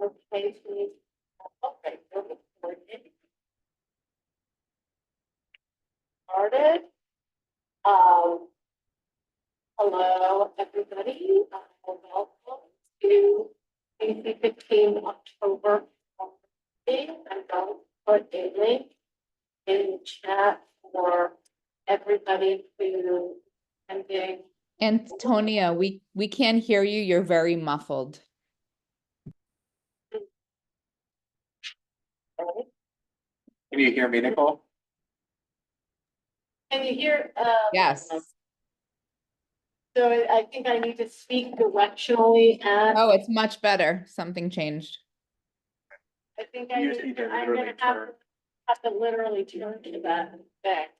Okay, please. Okay, so it's recorded. Started. Hello, everybody. Welcome to CEC 15 October meeting. I'm going to put a link in the chat for everybody to attending. Antonia, we can't hear you. You're very muffled. Can you hear me, Nicole? Can you hear? Yes. So I think I need to speak directionally and Oh, it's much better. Something changed. I think You just need to I'm literally gonna have to literally turn to that back.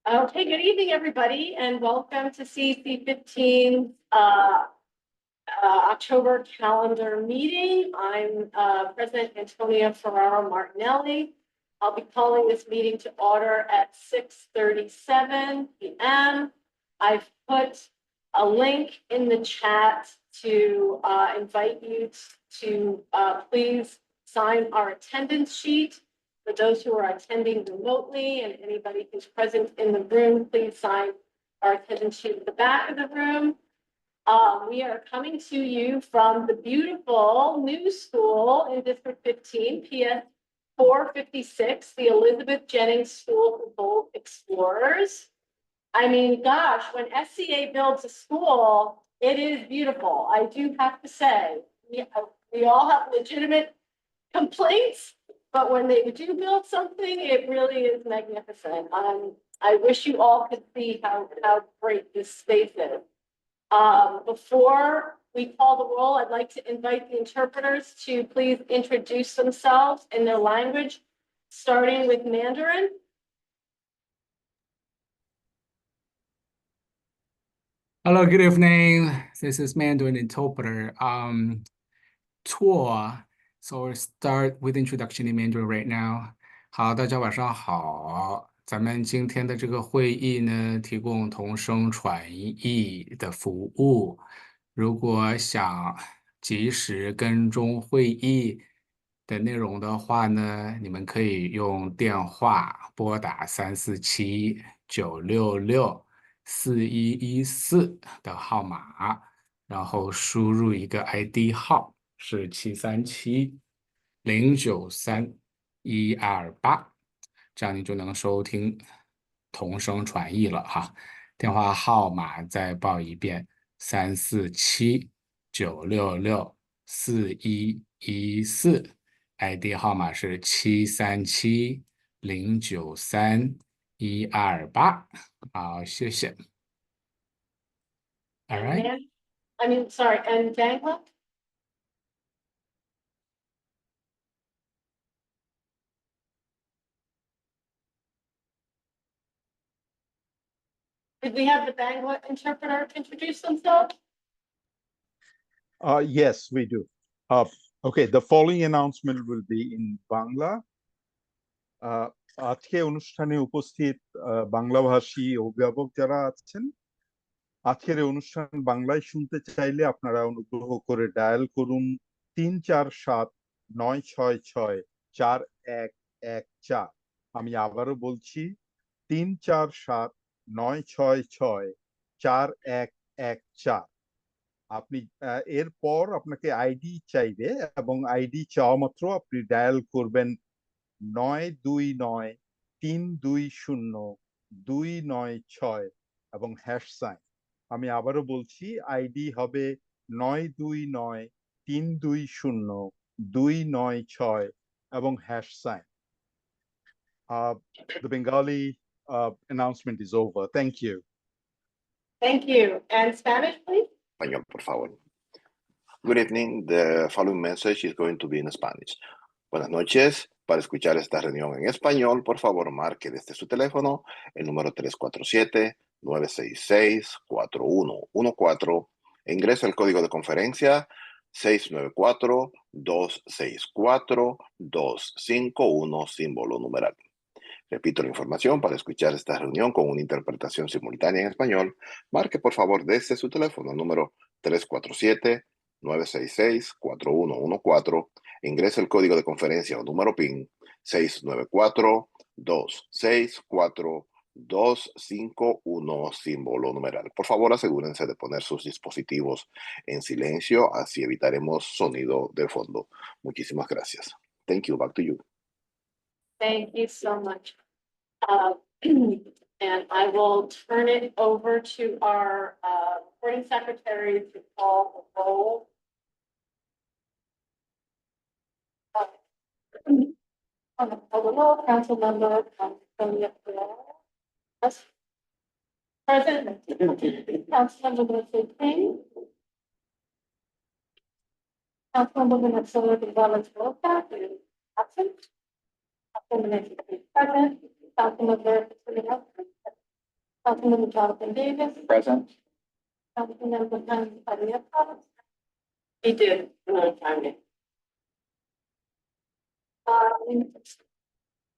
Okay, good evening, everybody, and welcome to CEC 15 October calendar meeting. I'm President Antonia Ferraro Martinelli. I'll be calling this meeting to order at 6:37 p.m. I've put a link in the chat to invite you to please sign our attendance sheet. For those who are attending remotely and anybody who's present in the room, please sign our attendance sheet at the back of the room. We are coming to you from the beautiful new school in District 15, PS 456, the Elizabeth Jennings School for Bold Explorers. I mean, gosh, when SCA builds a school, it is beautiful. I do have to say, we all have legitimate complaints, but when they do build something, it really is magnificent. I wish you all could see how great this space is. Before we call the roll, I'd like to invite the interpreters to please introduce themselves in their language, starting with Mandarin. Hello, good evening. This is Mandarin interpreter. Tour. So we'll start with introduction in Mandarin right now. 好，大家晚上好。咱们今天的这个会议呢，提供同声传译的服务。如果想及时跟踪会议的内容的话呢，你们可以用电话拨打347-966-4114的号码，然后输入一个 ID 号是737-093-128。这样你就能收听同声传译了哈。电话号码再报一遍：347-966-4114，ID 号码是737-093-128。好，谢谢。All right. Sorry, and Dangla? Did we have the Bangla interpreter introduce themselves? Yes, we do. Okay, the following announcement will be in Bangla. আজকে অনুষ্ঠানে উপস্থিত বাংলাভাষী অভিভাবক যারা আছেন, আজকের অনুষ্ঠান বাংলায় শুনতে চাইলে আপনারা অনুগ্রহ করে ডায়াল করুন 347-966-4114। আমি আবারও বলছি 347-966-4114। আপনি এরপর আপনাকে আইডি চাইবে এবং আইডি চাওয়া মাত্র আপনি ডায়াল করবেন 929-320-296 এবং হ্যাশ সাইন। আমি আবারও বলছি আইডি হবে 929-320-296 এবং hash sign. The Bengali announcement is over. Thank you. Thank you. And Spanish, please? Español, por favor. Good evening. The following message is going to be in Spanish. Buenas noches. Para escuchar esta reunión en español, por favor, marque desde su teléfono el número 347-966-4114 e ingrese el código de conferencia 694-264-251, símbolo numeral. Repito la información: para escuchar esta reunión con una interpretación simultánea en español, marque por favor desde su teléfono número 347-966-4114. Ingrese el código de conferencia o número PIN 694-264-251, símbolo numeral. Por favor, asegúrense de poner sus dispositivos en silencio, así evitaremos sonido de fondo. Muchísimas gracias. Thank you. Back to you. Thank you so much. And I will turn it over to our recording secretary to call the roll. On the roll, council member Sonia Perez. Yes. Present. Councilmember Leslie King. Councilmember Minnesota Gonzalez Roca is absent. Councilmember Nancy Pelosi present. Councilmember Christina Nelson. Councilmember Jonathan Davis. Present. Councilmember Hans Padilla. He did another time.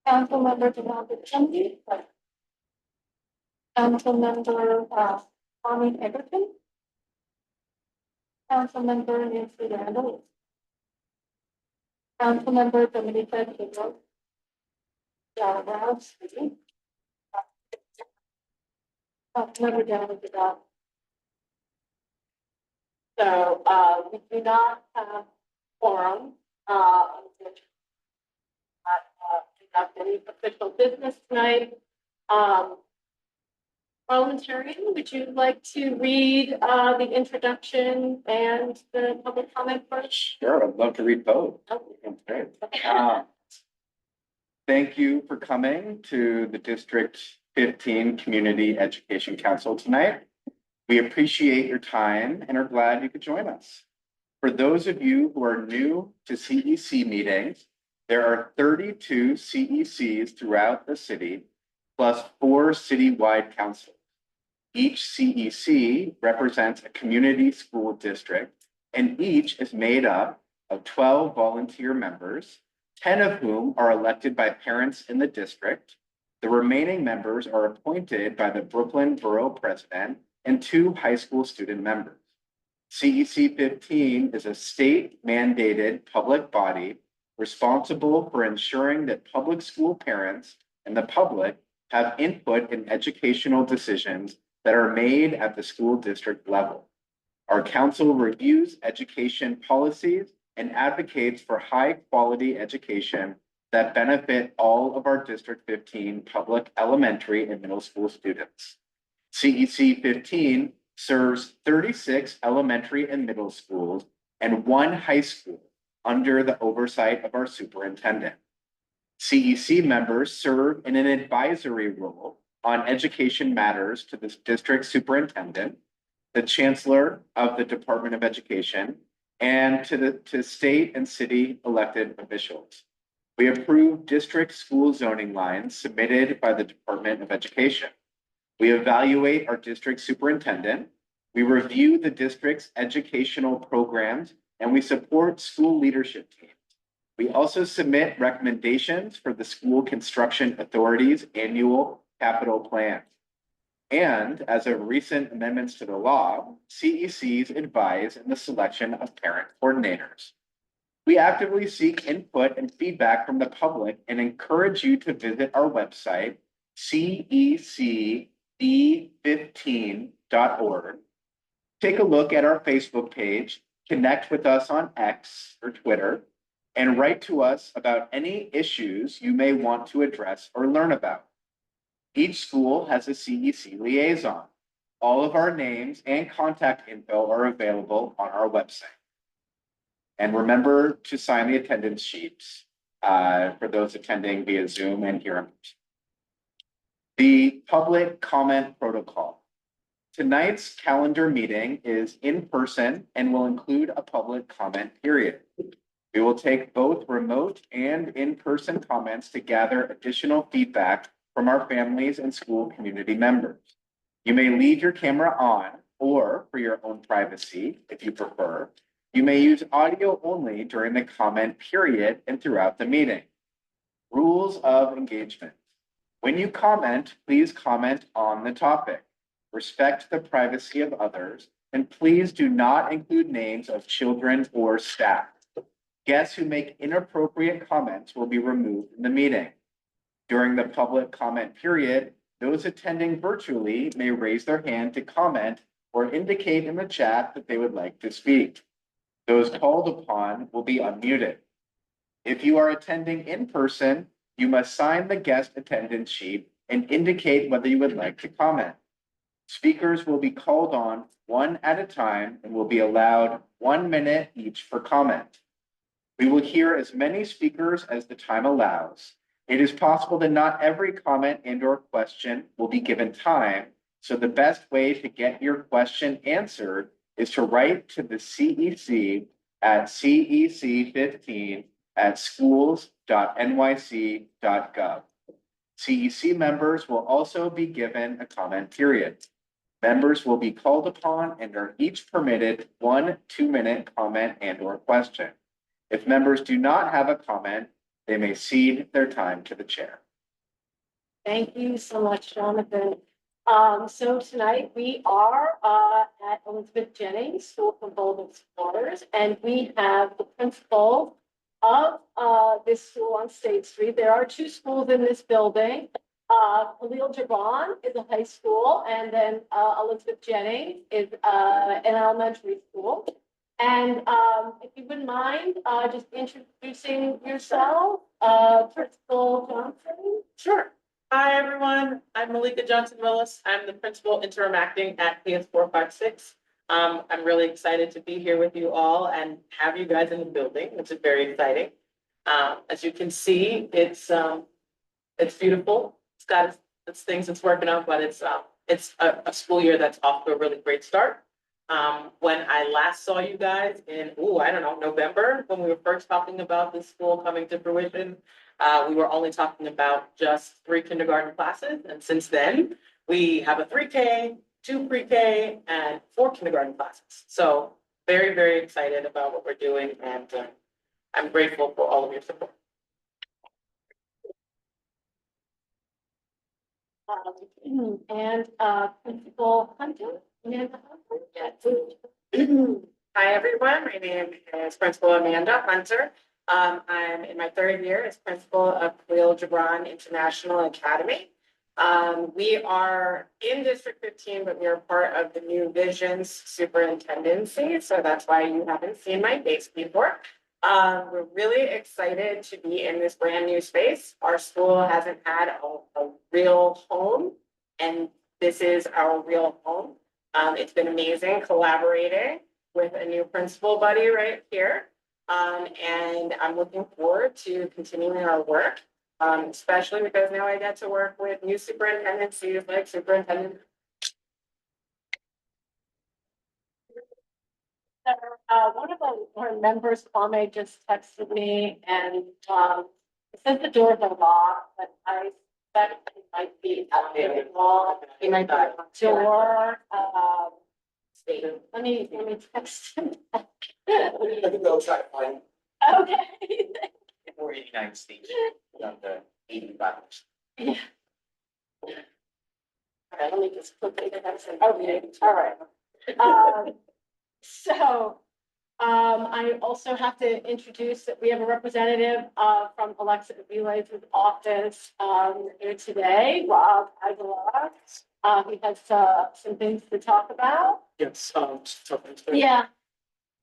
Councilmember Jonathan Kennedy. Councilmember Tommy Egerton. Councilmember Nancy Randall. Councilmember Dominica Kidro. Councilmember Down Vidal. So we do not have quorum. Conduct any official business tonight. Parliamentarian, would you like to read the introduction and the public comment first? Sure, I'd love to read both. Okay. Great. Thank you for coming to the District 15 Community Education Council tonight. We appreciate your time and are glad you could join us. For those of you who are new to CEC meetings, there are 32 CECs throughout the city, plus 4 citywide councils. Each CEC represents a community school district, and each is made up of 12 volunteer members, 10 of whom are elected by parents in the district. The remaining members are appointed by the Brooklyn Borough President and 2 high school student members. CEC 15 is a state-mandated public body responsible for ensuring that public school parents and the public have input in educational decisions that are made at the school district level. Our council reviews education policies and advocates for high-quality education that benefit all of our District 15 public elementary and middle school students. CEC 15 serves 36 elementary and middle schools and 1 high school under the oversight of our superintendent. CEC members serve in an advisory role on education matters to the district superintendent, the chancellor of the Department of Education, and to state and city elected officials. We approve district school zoning lines submitted by the Department of Education. We evaluate our district superintendent. We review the district's educational programs, and we support school leadership teams. We also submit recommendations for the School Construction Authority's annual capital plan. And as of recent amendments to the law, CECs advise in the selection of parent coordinators. We actively seek input and feedback from the public and encourage you to visit our website, cecb15.org. Take a look at our Facebook page, connect with us on X or Twitter, and write to us about any issues you may want to address or learn about. Each school has a CEC liaison. All of our names and contact info are available on our website. And remember to sign the attendance sheets for those attending via Zoom and here in person. The public comment protocol. Tonight's calendar meeting is in person and will include a public comment period. We will take both remote and in-person comments to gather additional feedback from our families and school community members. You may leave your camera on, or for your own privacy, if you prefer, you may use audio only during the comment period and throughout the meeting. Rules of engagement. When you comment, please comment on the topic. Respect the privacy of others and please do not include names of children or staff. Guests who make inappropriate comments will be removed from the meeting. During the public comment period, those attending virtually may raise their hand to comment or indicate in the chat that they would like to speak. Those called upon will be unmuted. If you are attending in person, you must sign the guest attendance sheet and indicate whether you would like to comment. Speakers will be called on one at a time and will be allowed 1 minute each for comment. We will hear as many speakers as the time allows. It is possible that not every comment and/or question will be given time, so the best way to get your question answered is to write to the CEC at cec15@schools.nyc.gov. CEC members will also be given a comment period. Members will be called upon and are each permitted 1 2-minute comment and/or question. If members do not have a comment, they may cede their time to the chair. Thank you so much, Jonathan. So tonight we are at Elizabeth Jennings School for Golden Waters, and we have the principal of this school on State Street. There are 2 schools in this building. Khalil Gibran is a high school, and then Elizabeth Jennings is an elementary school. And if you wouldn't mind, just introducing yourself, Principal Johnson. Sure. Hi, everyone. I'm Malika Johnson-Willis. I'm the principal interim acting at PS 456. I'm really excited to be here with you all and have you guys in the building, which is very exciting. As you can see, it's beautiful. It's got its things it's working on, but it's a school year that's off to a really great start. When I last saw you guys in, I don't know, November, when we were first talking about this school coming to fruition, we were only talking about just 3 kindergarten classes. And since then, we have a 3K, 2 pre-K, and 4 kindergarten classes. So very, very excited about what we're doing. And I'm grateful for all of your support. And Principal Hunter. Amanda Hunter. Hi, everyone. My name is Principal Amanda Hunter. I'm in my 3rd year as principal of Khalil Gibran International Academy. We are in District 15, but we are part of the New Visions Superintendency. So that's why you haven't seen my face before. We're really excited to be in this brand new space. Our school hasn't had a real home, and this is our real home. It's been amazing collaborating with a new principal buddy right here. And I'm looking forward to continuing our work, especially because now I get to work with new superintendents, like Superintendent. One of our members, Kwame, just texted me, and it says the doors are locked, but I suspect it might be at the wall. He might be at the door. Let me text him back. I think they'll try to find Okay. 489 stage on the 85. Yeah. Okay, let me just quickly get that. Okay, all right. So I also have to introduce that we have a representative from Alexa Avila's office here today, Rob Aguilar. He has some things to talk about. Yes, Yeah.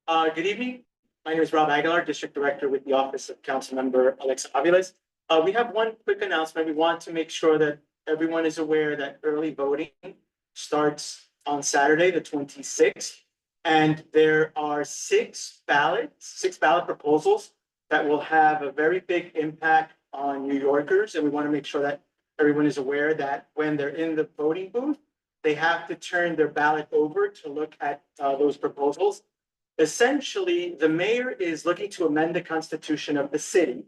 Good evening. My name is Rob Aguilar, District Director with the Office of Councilmember Alexa Aviles. We have one quick announcement. We want to make sure that everyone is aware that early voting starts on Saturday, the 26th. And there are 6 ballot proposals that will have a very big impact on New Yorkers. And we want to make sure that everyone is aware that when they're in the voting booth, they have to turn their ballot over to look at those proposals. Essentially, the mayor is looking to amend the constitution of the city,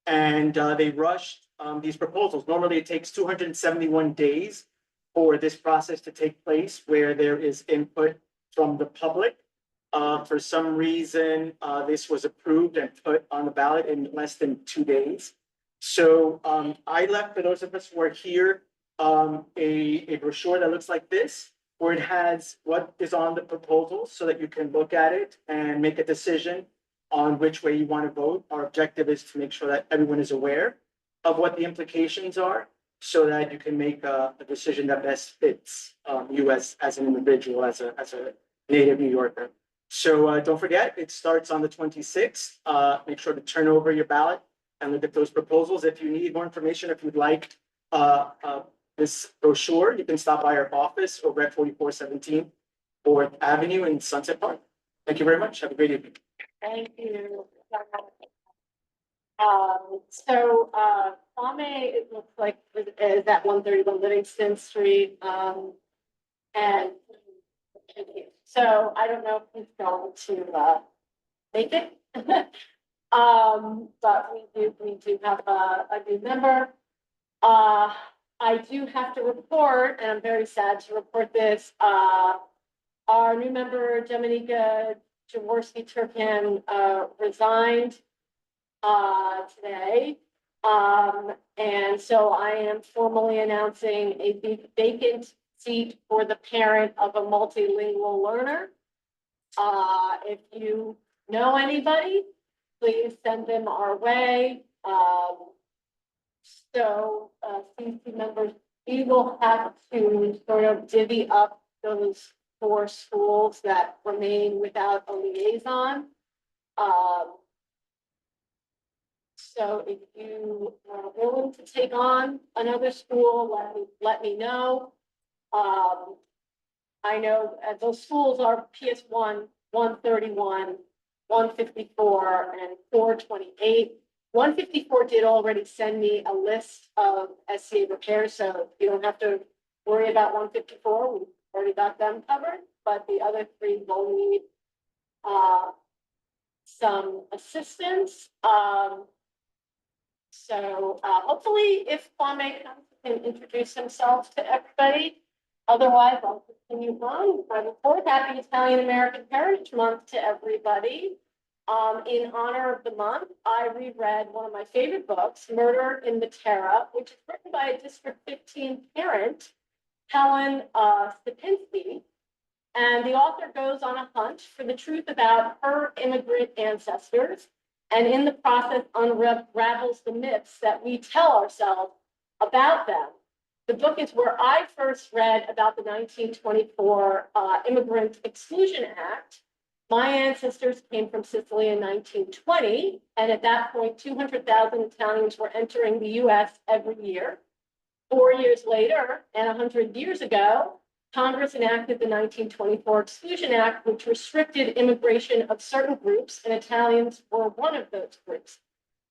and they rushed these proposals. Normally, it takes 271 days for this process to take place, where there is input from the public. For some reason, this was approved and put on the ballot in less than 2 days. So I left, for those of us who are here, a brochure that looks like this where it has what is on the proposal so that you can look at it and make a decision on which way you want to vote. Our objective is to make sure that everyone is aware of what the implications are so that you can make a decision that best fits you as an individual, as a native New Yorker. So don't forget, it starts on the 26th. Make sure to turn over your ballot and look at those proposals. If you need more information, if you'd like this brochure, you can stop by our office over at 4417 4th Avenue in Sunset Park. Thank you very much. Have a great evening. Thank you. Kwame, it looks like is at 131 Livingston Street. And so I don't know if he's going to make it. But we do have a new member. I do have to report, and I'm very sad to report this. Our new member, Dominika Jaworski-Turkan, resigned today. And so I am formally announcing a vacant seat for the parent of a multilingual learner. If you know anybody, please send them our way. CEC members, we will have to sort of divvy up those 4 schools that remain without a liaison. So if you are willing to take on another school, let me know. I know those schools are PS1, 131, 154, and 428. 154 did already send me a list of SCA repairs, so you don't have to worry about 154. We've already got them covered, but the other 3 will need some assistance. Hopefully if Kwame comes, he can introduce himself to everybody. Otherwise, I'll continue on. By the 4th, Happy Italian American Heritage Month to everybody. In honor of the month, I reread one of my favorite books, Murder in Matera, which is written by a District 15 parent, Helen Stepinski. And the author goes on a hunt for the truth about her immigrant ancestors, and in the process unravels the myths that we tell ourselves about them. The book is where I first read about the 1924 Immigrant Exclusion Act. My ancestors came from Sicily in 1920, and at that point, 200,000 Italians were entering the US every year. 4 years later, and 100 years ago, Congress enacted the 1924 Exclusion Act, which restricted immigration of certain groups, and Italians were one of those groups.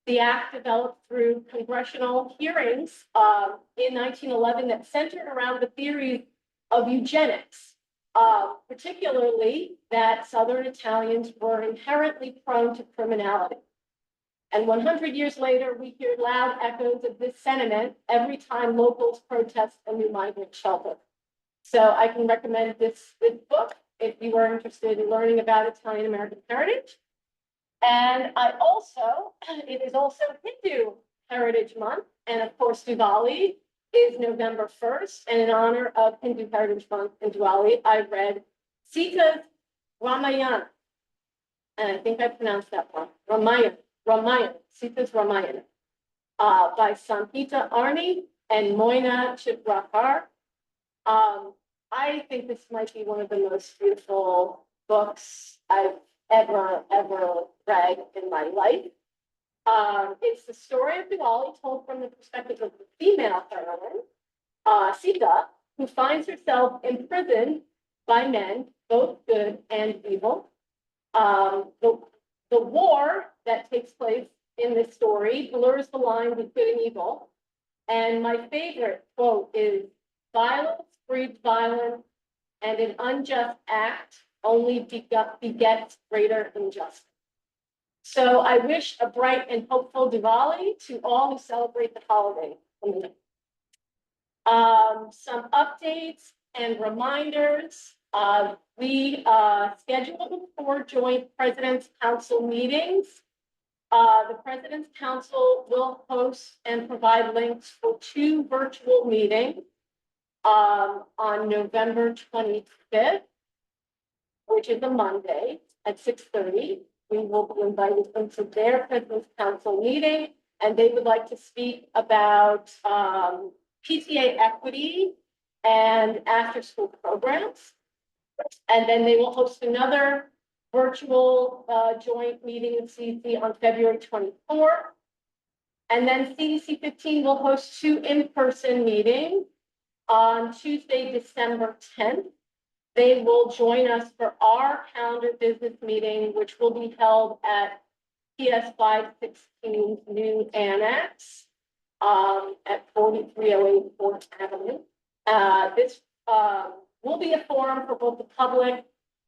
The act developed through congressional hearings in 1911 that centered around the theory of eugenics, particularly that Southern Italians were inherently prone to criminality. And 100 years later, we hear loud echoes of this sentiment every time locals protest a new migrant shelter. So I can recommend this book if you are interested in learning about Italian American heritage. And it is also Hindu Heritage Month. And of course, Diwali is November 1st. And in honor of Hindu Heritage Month and Diwali, I read Sita's Ramayana. And I think I pronounced that wrong. Ramayana, Sita's Ramayana, by Samhita Arni and Moina Chitrakar. I think this might be one of the most beautiful books I've ever read in my life. It's the story of Diwali told from the perspective of the female heroine, Sita, who finds herself imprisoned by men, both good and evil. The war that takes place in this story blurs the line with good and evil. And my favorite quote is, "Violence breeds violence, and an unjust act only begets greater injustice." So I wish a bright and hopeful Diwali to all who celebrate the holiday. Some updates and reminders. We scheduled 4 joint President's Council meetings. The President's Council will host and provide links for 2 virtual meetings. on November 25th, which is a Monday at 6:30. We will be invited into their President's Council meeting, and they would like to speak about PTA equity and after-school programs. And then they will host another virtual joint meeting with CEC on February 24th. And then CEC 15 will host 2 in-person meetings on Tuesday, December 10th. They will join us for our calendar business meeting, which will be held at PS 516's new annex at 4308 4th Avenue. This will be a forum for both the public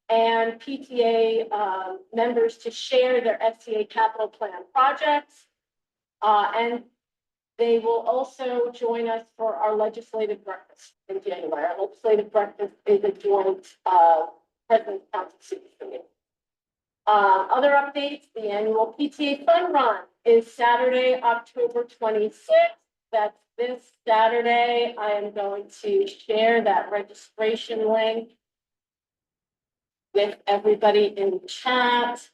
and PTA members to share their FCA capital plan projects. And they will also join us for our legislative breakfast in January. Our legislative breakfast is a joint President's Council CEC meeting. Other updates, the annual PTA Fun Run is Saturday, October 26th. That's this Saturday. I am going to share that registration link with everybody in the chat.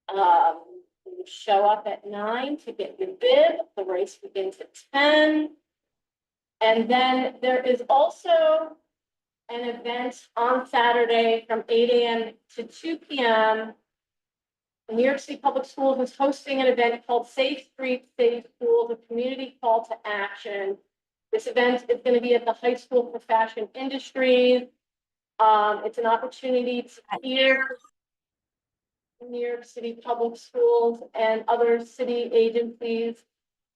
You show up at 9 to get your bid. The race begins at 10. And then there is also an event on Saturday from 8 a.m. to 2 p.m. New York City Public Schools is hosting an event called Safe Streets, Safe Schools, a community call to action. This event is going to be at the High School for Fashion Industries. It's an opportunity to hear New York City Public Schools and other city agencies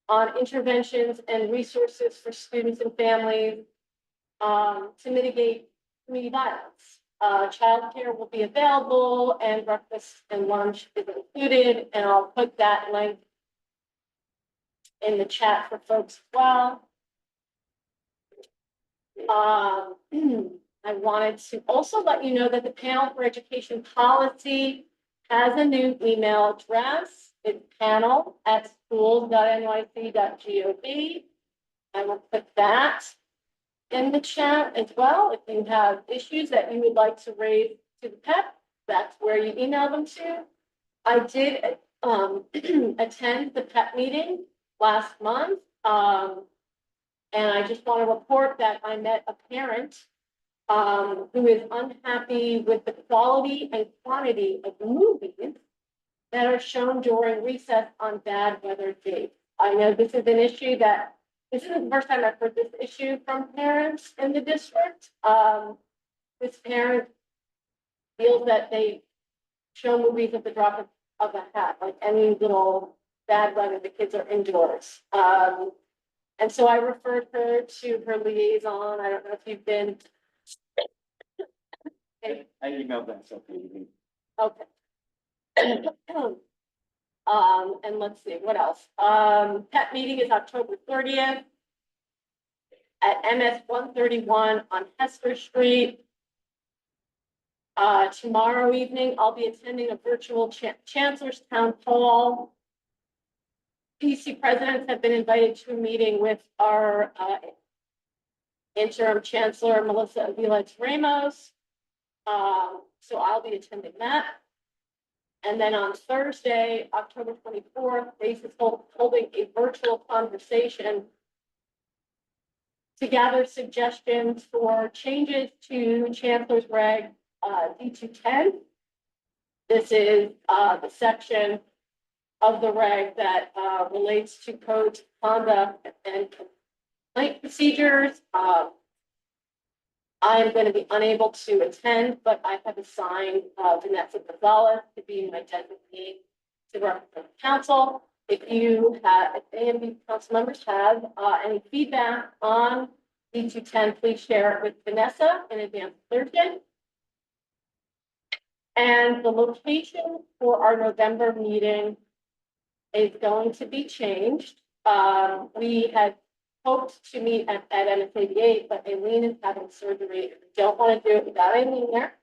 on interventions and resources for students and families to mitigate community violence. Childcare will be available and breakfast and lunch is included, and I'll put that link in the chat for folks as well. I wanted to also let you know that the Panel for Education Policy has a new email address. It's panel@schools.nyc.gov. I will put that in the chat as well. If you have issues that you would like to raise to the PEP, that's where you email them to. I did attend the PEP meeting last month. And I just want to report that I met a parent who is unhappy with the quality and quantity of movies that are shown during recess on bad weather days. I know this is an issue that, this isn't the first time I've heard this issue from parents in the district. This parent feels that they show movies at the drop of a hat, like any little bad weather, the kids are indoors. And so I referred her to her liaison. I don't know if you've been. I emailed them, so. Okay. And let's see, what else? PEP meeting is October 30th at MS 131 on Hester Street. Tomorrow evening, I'll be attending a virtual Chancellor's Town Hall. PC presidents have been invited to a meeting with our interim chancellor, Melissa Aviles Ramos. So I'll be attending that. And then on Thursday, October 24th, BASE is holding a virtual conversation to gather suggestions for changes to Chancellor's Reg D210. This is the section of the reg that relates to code of conduct and complaint procedures. I am going to be unable to attend, but I have assigned Vanessa Gonzalez to be my designee to represent the council. If you have, if any of you council members have any feedback on D210, please share it with Vanessa in advance of Thursday. And the location for our November meeting is going to be changed. We had hoped to meet at MS88, but Aileen is having surgery. We don't want to do it without Aileen there.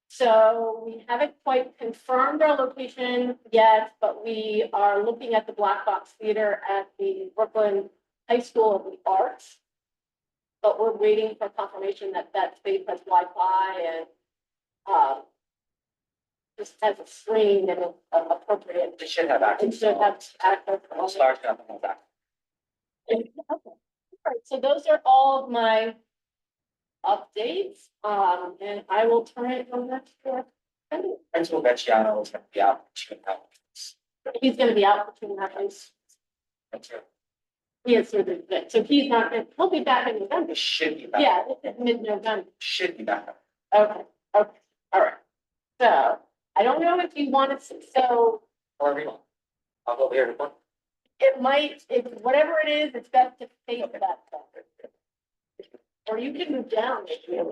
So we haven't quite confirmed our location yet, but we are looking at the Black Box Theater at the Brooklyn High School of the Arts. but we're waiting for confirmation that that space has Wi-Fi and, just has a screen and appropriate. It should have It access. should have access. to all Most the- large companies have access. Okay. All right, so those are all of my updates, and I will turn it over to. Principal Vecchiano is going to be out. He's gonna be out for 2.5 weeks. That's it. He has surgery today, so he's not, he'll be back in November. It should be back. Yeah, it's mid-November. Should be back. Okay, okay, all right. So, I don't know if you want to, so However you want. I'll go over here to one. it might, if, whatever it is, it's best to face that side. Or you can move down, maybe,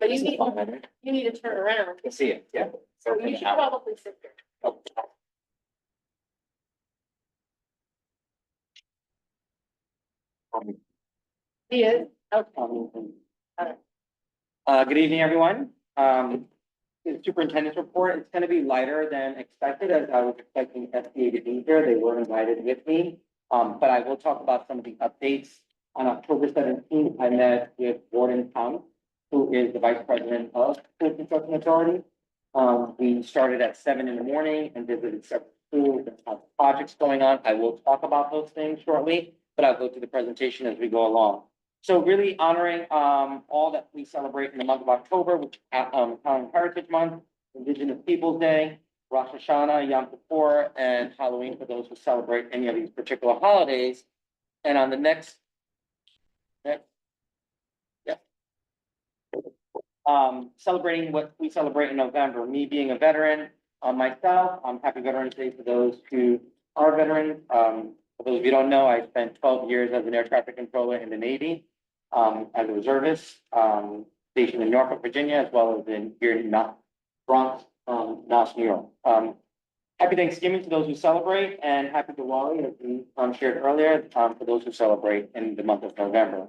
but you need to turn around, You see it, yeah. so you should probably sit there. Oh. He is, okay. Good evening, everyone. The superintendent's report, it's gonna be lighter than expected, as I was expecting SBA to be here. They were invited with me. But I will talk about some of the updates. On October 17th, I met with Gordon Tong, who is the vice president of School Construction Authority. We started at 7 in the morning and visited several schools and have projects going on. I will talk about those things shortly, but I'll go through the presentation as we go along. So really honoring all that we celebrate in the month of October, which is Italian Heritage Month, Indigenous Peoples' Day, Rosh Hashanah, Yom Kippur, and Halloween for those who celebrate any of these particular holidays. And on the next, celebrating what we celebrate in November, me being a veteran, myself, Happy Veterans Day for those who are veterans. For those of you who don't know, I spent 12 years as an air traffic controller in the Navy, as a reservist, stationed in Norfolk, Virginia, as well as here in Bronx, Mass, New York. Happy Thanksgiving to those who celebrate, and happy Diwali, as we shared earlier, for those who celebrate in the month of November.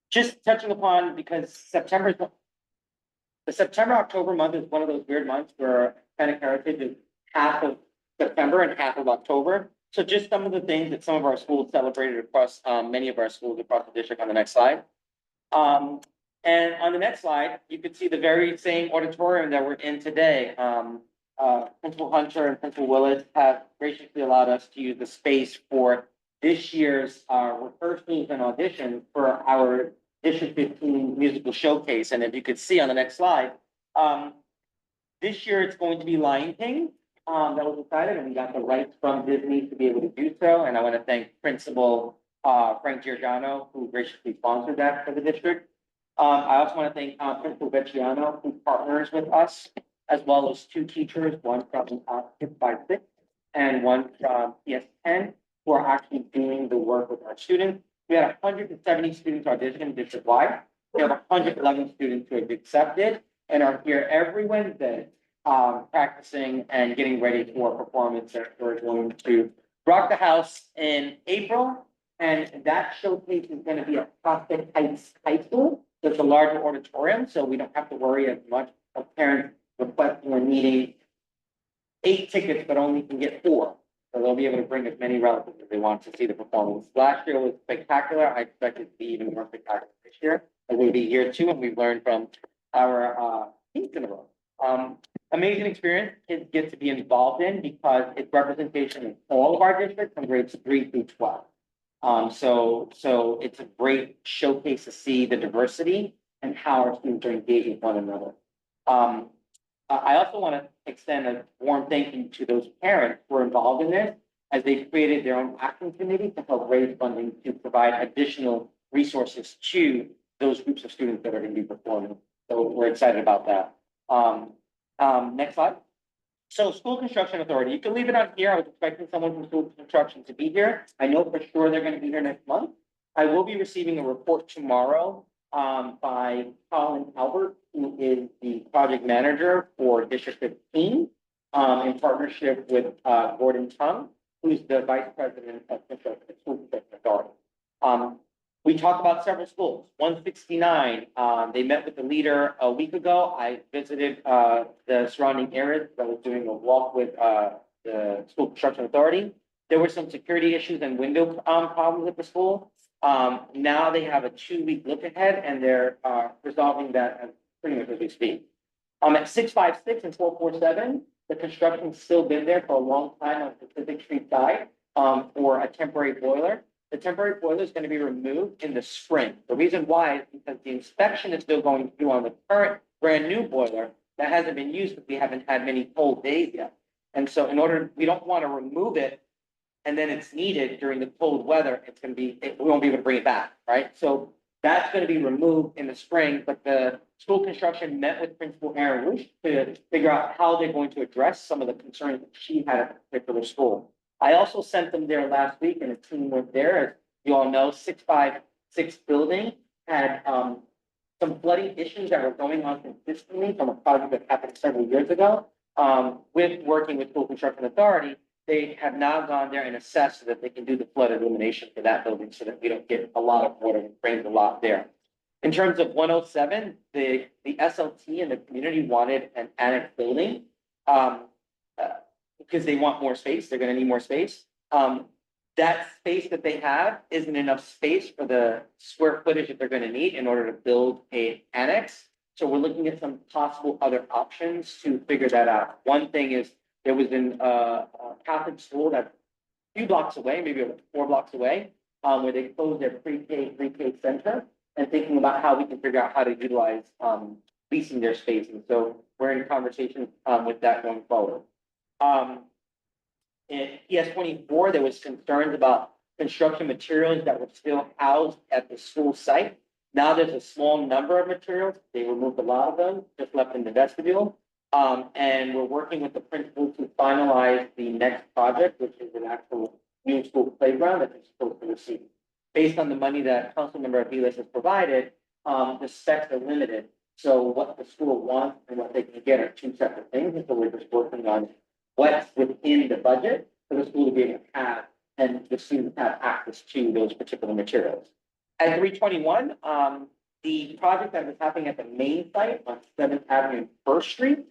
Just touching upon, because the September-October month is one of those weird months where Hispanic Heritage is half of September and half of October. So just some of the things that some of our schools celebrated across, many of our schools across the district on the next slide. And on the next slide, you could see the very same auditorium that we're in today. Principal Hunter and Principal Willis have graciously allowed us to use the space for this year's rehearsals and auditions for our District 15 musical showcase. And if you could see on the next slide, this year it's going to be Lion King. That was decided, and we got the rights from Disney to be able to do so. And I want to thank Principal Frank Giordano, who graciously sponsored that for the district. I also want to thank Principal Vecchiano, who partners with us, as well as 2 teachers, one from KIPS 5-6 and one from PS10, who are actually doing the work with our students. We had 170 students audition district-wide. We have 111 students who have accepted and are here every Wednesday, practicing and getting ready for a performance that we're going to rock the house in April. And that showcase is going to be at Prospect Heights High School. So it's a larger auditorium, so we don't have to worry as much of parents requesting or needing 8 tickets, but only can get 4. So they'll be able to bring as many relatives as they want to see the performance. Last year was spectacular. I expect it to be even more spectacular this year. And we'll be here too, and we've learned from our teams in a row. Amazing experience kids get to be involved in because it's representation in all of our districts from grades 3 through 12. So it's a great showcase to see the diversity and how our students are engaging with one another. I also want to extend a warm thank you to those parents who are involved in this, as they created their own action committee to help raise funding to provide additional resources to those groups of students that are going to be performing. So we're excited about that. Next slide. So School Construction Authority, you can leave it on here. I was expecting someone from School Construction to be here. I know for sure they're going to be here next month. I will be receiving a report tomorrow by Colin Albert, who is the project manager for District 15, in partnership with Gordon Tung, who's the vice president of the School Construction Authority. We talked about several schools. 169, they met with the leader a week ago. I visited the surrounding areas. I was doing a walk with the School Construction Authority. There were some security issues and window problems at the school. Now they have a 2-week look ahead and they're, resolving that pretty much as we speak. At 656 and 447, the construction's still been there for a long time on Pacific Street side, for a temporary boiler. The temporary boiler is going to be removed in the spring. The reason why is because the inspection is still going through on the current brand new boiler that hasn't been used because we haven't had many cold days yet. And so we don't want to remove it and then it's needed during the cold weather, we won't be able to bring it back, right? So that's going to be removed in the spring, but the school construction met with Principal Aaron Roosh to figure out how they're going to address some of the concerns that she had at a particular school. I also sent them there last week and a team went there. As you all know, 656 building had some flooding issues that were going on consistently from a project that happened several years ago. With working with School Construction Authority, they have now gone there and assessed so that they can do the flood elimination for that building so that we don't get a lot of water and rains a lot there. In terms of 107, the SLT and the community wanted an annex building. Because they want more space, they're gonna need more space. That space that they have isn't enough space for the square footage that they're gonna need in order to build a annex. So we're looking at some possible other options to figure that out. One thing is, there was a Catholic school that's a few blocks away, maybe 4 blocks away, where they closed their pre-K center, and thinking about how we can figure out how to utilize leasing their space. And so we're in conversation with that going forward. In PS 24, there was concerns about construction materials that were still housed at the school site. Now there's a small number of materials. They removed a lot of them, just left in the vestibule. And we're working with the principal to finalize the next project, which is an actual new school playground that they're supposed to receive. Based on the money that Councilmember Aviles has provided, the specs are limited. So what the school wants and what they can get are 2 separate things. And so we're just working on what's within the budget for the school to be able to have, and the students have access to those particular materials. At 321, the project that was happening at the main site on 7th Avenue and 1st Street,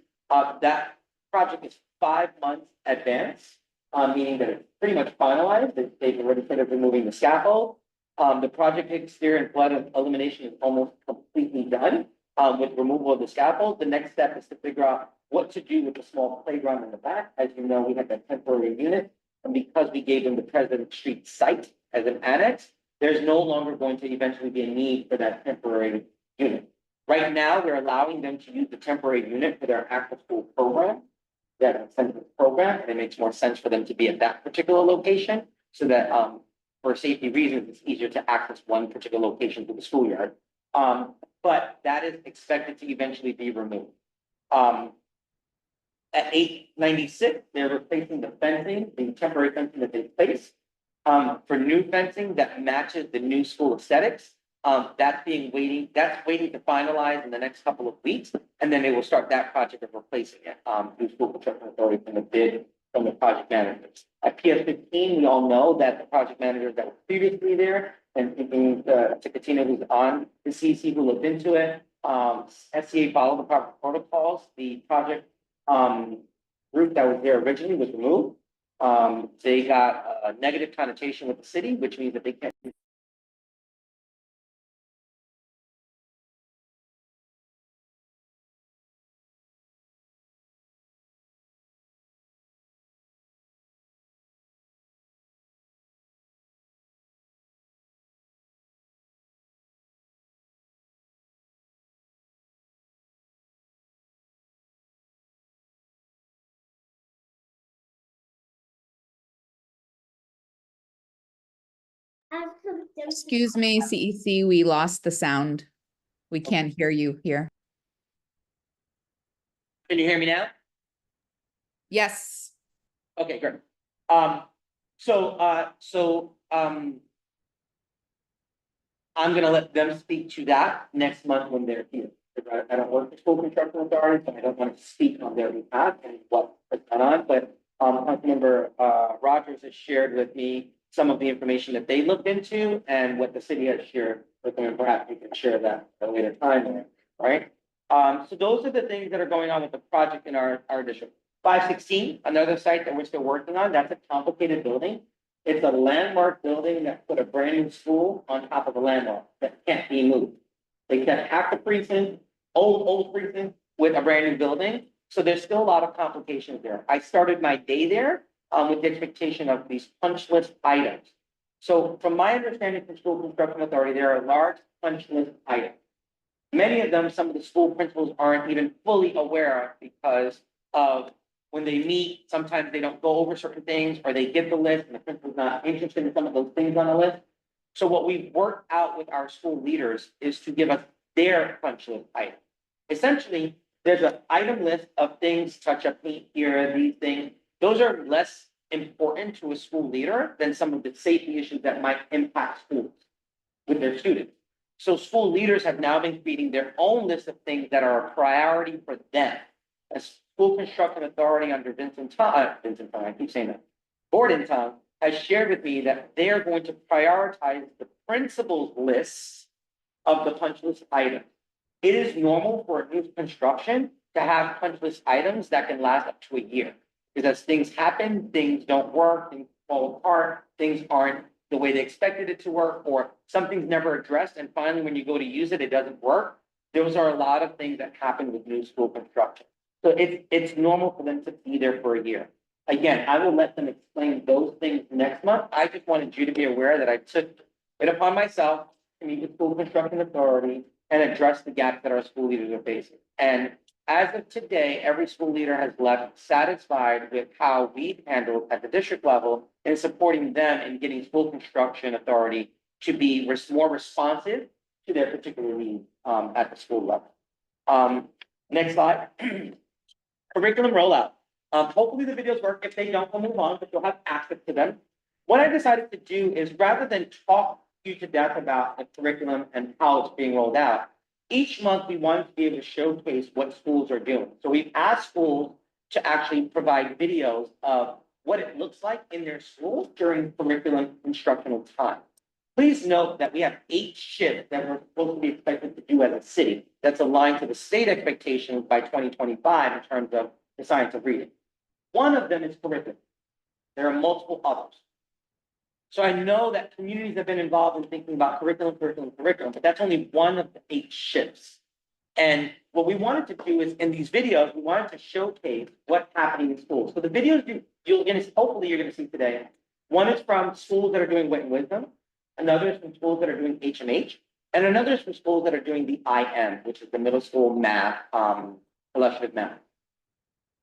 that project is 5 months advanced, meaning that it's pretty much finalized. They've already started removing the scaffold. The project exterior and flood elimination is almost completely done with removal of the scaffold. The next step is to figure out what to do with the small playground in the back. As you know, we had that temporary unit, and because we gave them the President Street site as an annex, there's no longer going to eventually be a need for that temporary unit. Right now, we're allowing them to use the temporary unit for their after school program, that incentive program, and it makes more sense for them to be at that particular location so that for safety reasons, it's easier to access one particular location to the schoolyard. But that is expected to eventually be removed. At 896, they're replacing the fencing, the temporary fencing that they placed, for new fencing that matches the new school aesthetics. That's waiting to finalize in the next couple of weeks, and then they will start that project of replacing it, through School Construction Authority from the bid from the project managers. At PS 15, we all know that the project managers that were previously there, and thinking to Katina, who's on the CEC, who looked into it, SCA followed the proper protocols. The project group that was there originally was removed. They got a negative connotation with the city, which means that they can't. Excuse me, CEC, we lost the sound. We can't hear you here. Can you hear me now? Yes. Okay, great. I'm gonna let them speak to that next month when they're here. I don't work for School Construction Authority, so I don't want to speak on their behalf and what has gone on, but Councilmember Rogers has shared with me some of the information that they looked into and what the city has shared with them, and perhaps we can share that at a later time, right? So those are the things that are going on with the project in our district. 516, another site that we're still working on, that's a complicated building. It's a landmark building that put a brand new school on top of a landmark that can't be moved. They kept half the precinct, old precinct with a brand new building. So there's still a lot of complications there. I started my day there with the expectation of these punch list items. So from my understanding from School Construction Authority, there are large punch list items. Many of them, some of the school principals aren't even fully aware of because of when they meet, sometimes they don't go over certain things or they get the list and the principal's not interested in some of those things on the list. So what we've worked out with our school leaders is to give us their punch list item. Essentially, there's an item list of things, touch up paint here, these things. Those are less important to a school leader than some of the safety issues that might impact schools with their students. So school leaders have now been creating their own list of things that are a priority for them. As School Construction Authority under I keep saying that, Bordentown has shared with me that they are going to prioritize the principal's lists of the punch list items. It is normal for new construction to have punch list items that can last up to a year. Because as things happen, things don't work, things fall apart, things aren't the way they expected it to work, or something's never addressed, and finally, when you go to use it, it doesn't work. Those are a lot of things that happen with new school construction. So it's normal for them to be there for a year. Again, I will let them explain those things next month. I just wanted you to be aware that I took it upon myself to meet with School Construction Authority and address the gaps that our school leaders are facing. And as of today, every school leader has left satisfied with how we've handled at the district level in supporting them in getting School Construction Authority to be more responsive to their particular needs at the school level. Next slide. Curriculum rollout. Hopefully the videos work. If they don't, we'll move on, but you'll have access to them. What I decided to do is rather than talk you to death about the curriculum and how it's being rolled out, each month we wanted to be able to showcase what schools are doing. So we've asked schools to actually provide videos of what it looks like in their schools during curriculum instructional time. Please note that we have 8 shifts that we're supposed to be expected to do as a city. That's aligned to the state expectations by 2025 in terms of the science of reading. One of them is curriculum. There are multiple others. So I know that communities have been involved in thinking about curriculum, but that's only one of the 8 shifts. And what we wanted to do is in these videos, we wanted to showcase what's happening in schools. So the videos hopefully you're going to see today. One is from schools that are doing Wit and Wisdom. Another is from schools that are doing HMH. And another is from schools that are doing the IM, which is the middle school math, illustrative math.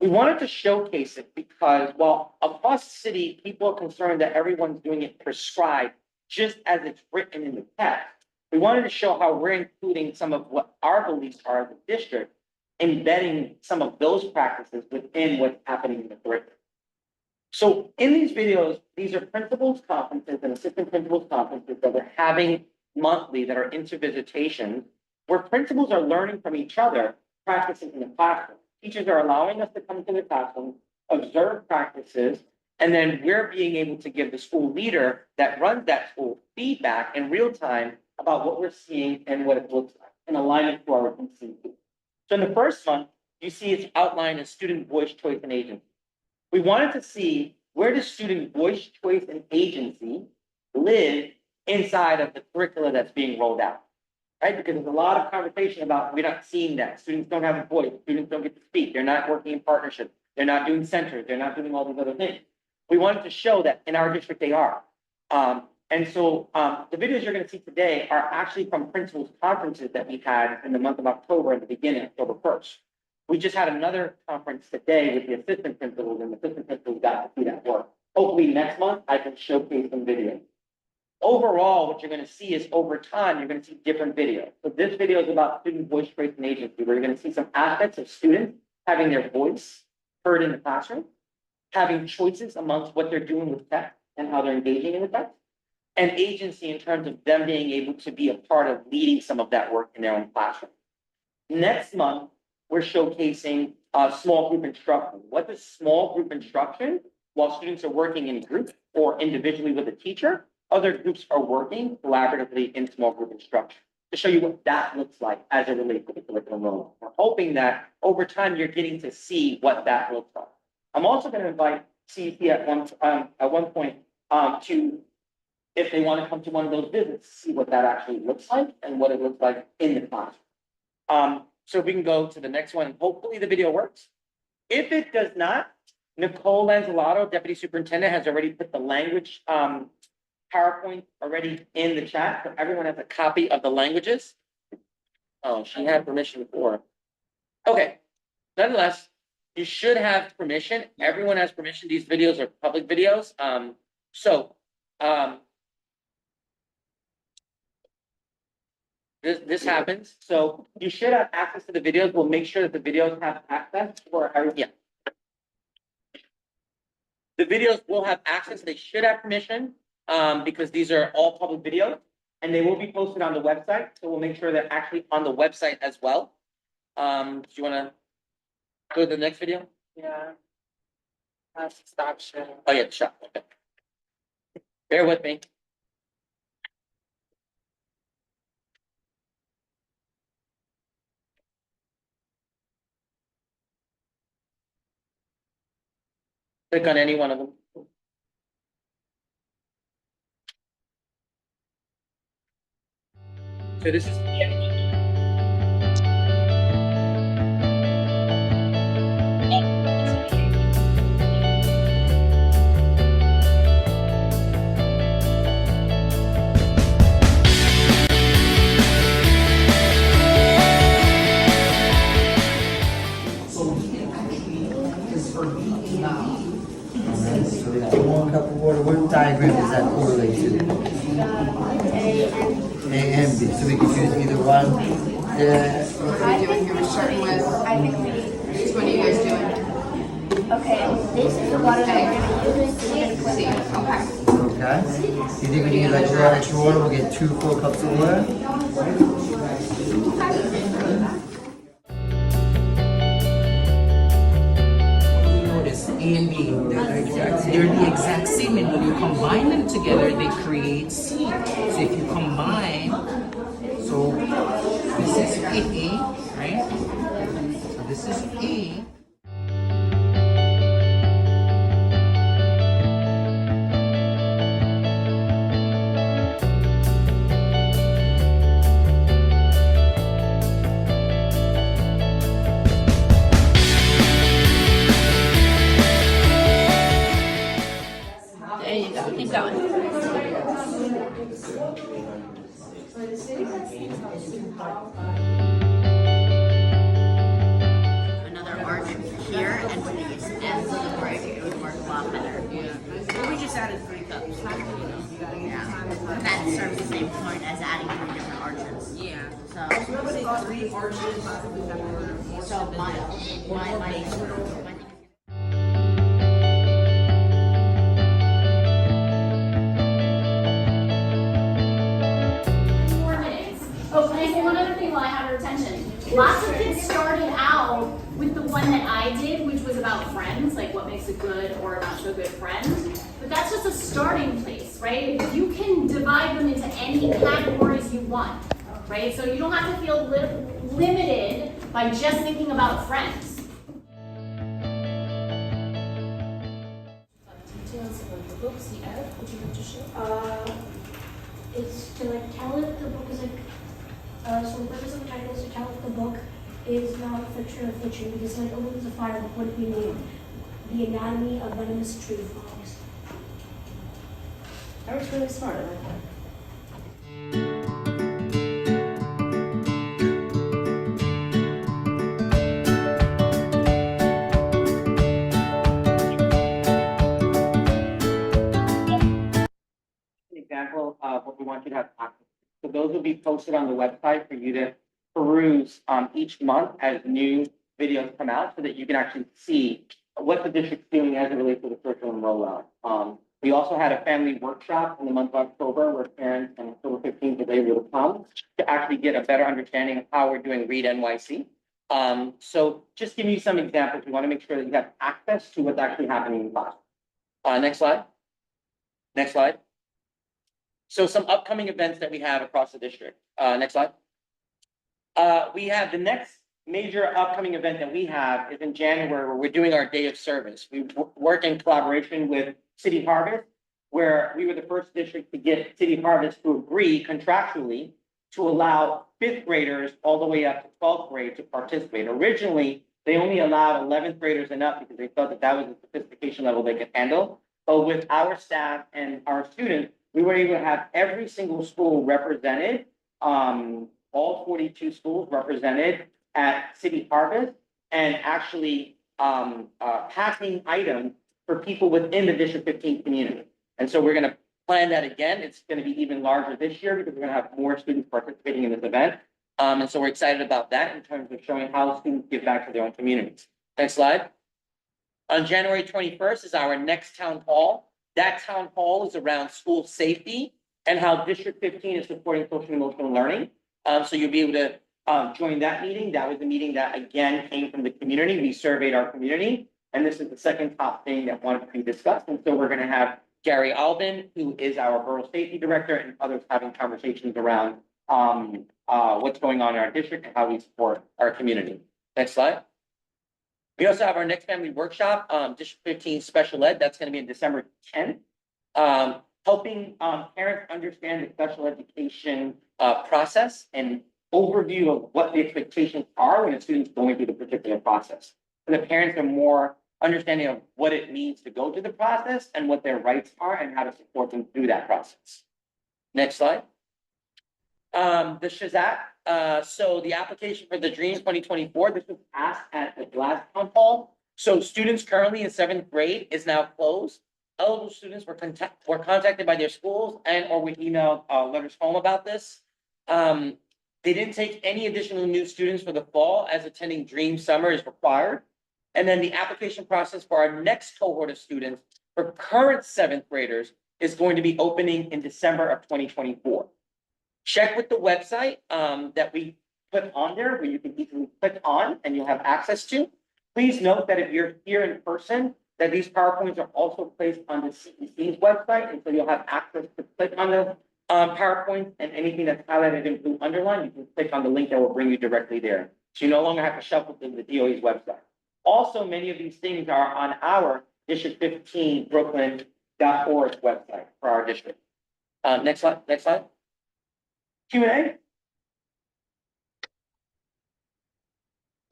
We wanted to showcase it because while across the city, people are concerned that everyone's doing it prescribed just as it's written in the text. We wanted to show how we're including some of what our beliefs are as a district, embedding some of those practices within what's happening in the curriculum. So in these videos, these are principals conferences and assistant principals conferences that we're having monthly that are intervisitations, where principals are learning from each other, practicing in the classroom. Teachers are allowing us to come to the classroom, observe practices, and then we're being able to give the school leader that runs that school feedback in real time about what we're seeing and what it looks like in alignment to our CEC. So in the first month, you see it's outlined as student voice, choice, and agency. We wanted to see where does student voice, choice, and agency live inside of the curricula that's being rolled out. Right? Because there's a lot of conversation about we're not seeing that. Students don't have a voice. Students don't get to speak. They're not working in partnership. They're not doing centers. They're not doing all these other things. We wanted to show that in our district they are. And so the videos you're going to see today are actually from principals conferences that we had in the month of October at the beginning, October 1st. We just had another conference today with the assistant principals, and the assistant principals got to see that work. Hopefully next month I can showcase some videos. Overall, what you're going to see is over time, you're going to see different videos. So this video is about student voice, choice, and agency, where you're going to see some aspects of students having their voice heard in the classroom, having choices amongst what they're doing with text and how they're engaging in the text, and agency in terms of them being able to be a part of leading some of that work in their own classroom. Next month, we're showcasing small group instruction. What is small group instruction? While students are working in groups or individually with a teacher, other groups are working collaboratively in small group instruction to show you what that looks like as it relates to the curriculum rollout. We're hoping that over time you're getting to see what that looks like. I'm also going to invite CEC at one point if they want to come to one of those visits, see what that actually looks like and what it looks like in the classroom. So if we can go to the next one, hopefully the video works. If it does not, Nicole Lanzalato, Deputy Superintendent, has already put the language PowerPoint already in the chat, so everyone has a copy of the languages. Oh, she had permission before. Okay, nonetheless, you should have permission. Everyone has permission. These videos are public videos. This happens, so you should have access to the videos. We'll make sure that the videos have access for everyone. Yeah. The videos will have access. They should have permission, because these are all public videos, and they will be posted on the website. So we'll make sure they're actually on the website as well. Do you want to go to the next video? Yeah. Stop sharing. Oh yeah, sure. Okay. Bear with me. Click on any one of them. So this is. One cup of water, what diagram does that correlate to? A and B, so we can choose either one. I think we starting with. I think we need. Which one are you guys doing? Okay, this is the water that we're gonna use. We're gonna put it. Okay. Do you think we need like extra water? We'll get 2 full cups of water. Notice A and B, they're the exact same, and when you combine them together, they create C. So if you combine, so this is A, right? So this is A. There you go. Keep going. Another arch here, and when it's empty, right, it would work a lot better. Yeah. We just added 3 cups. Yeah. That serves the same point as adding 3 different arches. Yeah. So 3 arches. So my Oh, can I say one other thing while I have your attention? Lots of kids started out with the one that I did, which was about friends, like what makes a good or not so good friend. But that's just a starting place, right? You can divide them into any categories you want, right? So you don't have to feel limited by just thinking about friends. details of the books, the edit, would you like to show? It's to like tell if the book is like, so the purpose of the title is to tell if the book is non-fiction or fiction, because like Owens of Fire, what would be named? The Anatomy of Venomous Tree Frogs. That was really smart, I like that. Example of what we want you to have access to. So those will be posted on the website for you to peruse each month as new videos come out, so that you can actually see what the district's doing as it relates to the curriculum rollout. We also had a family workshop in the month of October where parents on October 15th were able to come to actually get a better understanding of how we're doing Read NYC. So just giving you some examples, we want to make sure that you have access to what's actually happening in class. Next slide. Next slide. So some upcoming events that we have across the district. Next slide. We have the next major upcoming event that we have is in January, where we're doing our day of service. We work in collaboration with City Harvest where we were the first district to get City Harvest to agree contractually to allow fifth graders all the way up to 12th grade to participate. Originally, they only allowed 11th graders and up because they thought that that was the sophistication level they could handle. But with our staff and our students, we were able to have every single school represented, all 42 schools represented at City Harvest, and actually passing items for people within the District 15 community. And so we're gonna plan that again. It's gonna be even larger this year because we're gonna have more students participating in this event. And so we're excited about that in terms of showing how students give back to their own communities. Next slide. On January 21st is our next town hall. That town hall is around school safety and how District 15 is supporting social and emotional learning. So you'll be able to join that meeting. That was a meeting that again came from the community. We surveyed our community, and this is the second top thing that wanted to be discussed. And so we're going to have Gary Alvin, who is our borough safety director, and others having conversations around what's going on in our district and how we support our community. Next slide. We also have our next family workshop, District 15 Special Ed. That's going to be on December 10th. Helping parents understand the special education process and overview of what the expectations are when a student's going through the particular process. So the parents are more understanding of what it means to go through the process and what their rights are and how to support them through that process. Next slide. The Shazat, so the application for the Dream 2024, this was passed at the last town hall. So students currently in 7th grade is now closed. Eligible students were contacted by their schools and or with email letters home about this. They didn't take any additional new students for the fall as attending Dream Summer is required. And then the application process for our next cohort of students for current 7th graders is going to be opening in December of 2024. Check with the website that we put on there where you can easily click on and you'll have access to. Please note that if you're here in person, that these PowerPoints are also placed on the CEC's website, and so you'll have access to click on the PowerPoint, and anything that's highlighted in blue underline, you can click on the link that will bring you directly there. So you no longer have to shuffle through the DOE's website. Also, many of these things are on our District 15 Brooklyn.org website for our district. Next slide, next slide. Q&A.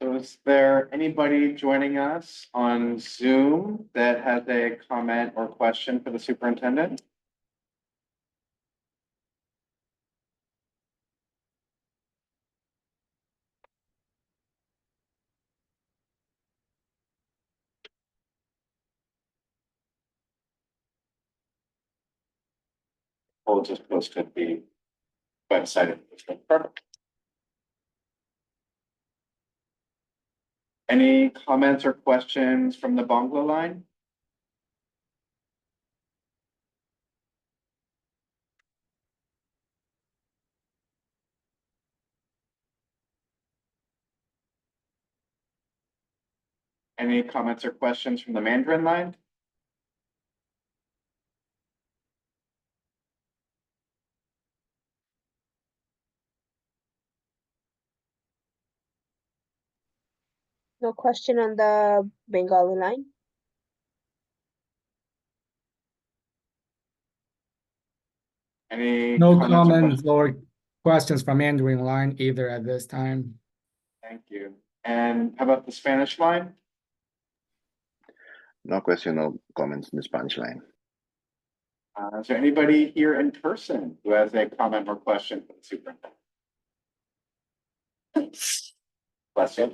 So is there anybody joining us on Zoom that has a comment or question for the superintendent? We'll just post it the website. Perfect. Any comments or questions from the Bongla line? Any comments or questions from the Mandarin line? No question on the Bengali line. Any No comments or comments or questions from Mandarin line either at this time. Thank you. And how about the Spanish line? No question, no comments in the Spanish line. Is there anybody here in person who has a comment or question for the superintendent? Bless you.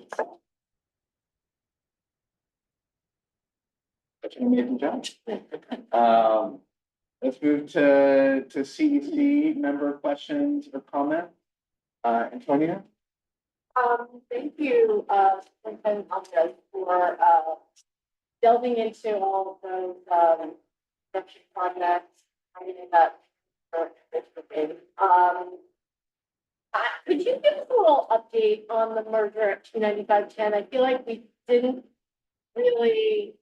Such an amazing job. Let's move to CEC member questions or comments. Antonia? Thank you, Superintendent Alvarez, for delving into all of those construction projects. I mean, that could you give us a little update on the merger at 29510? I feel like we didn't really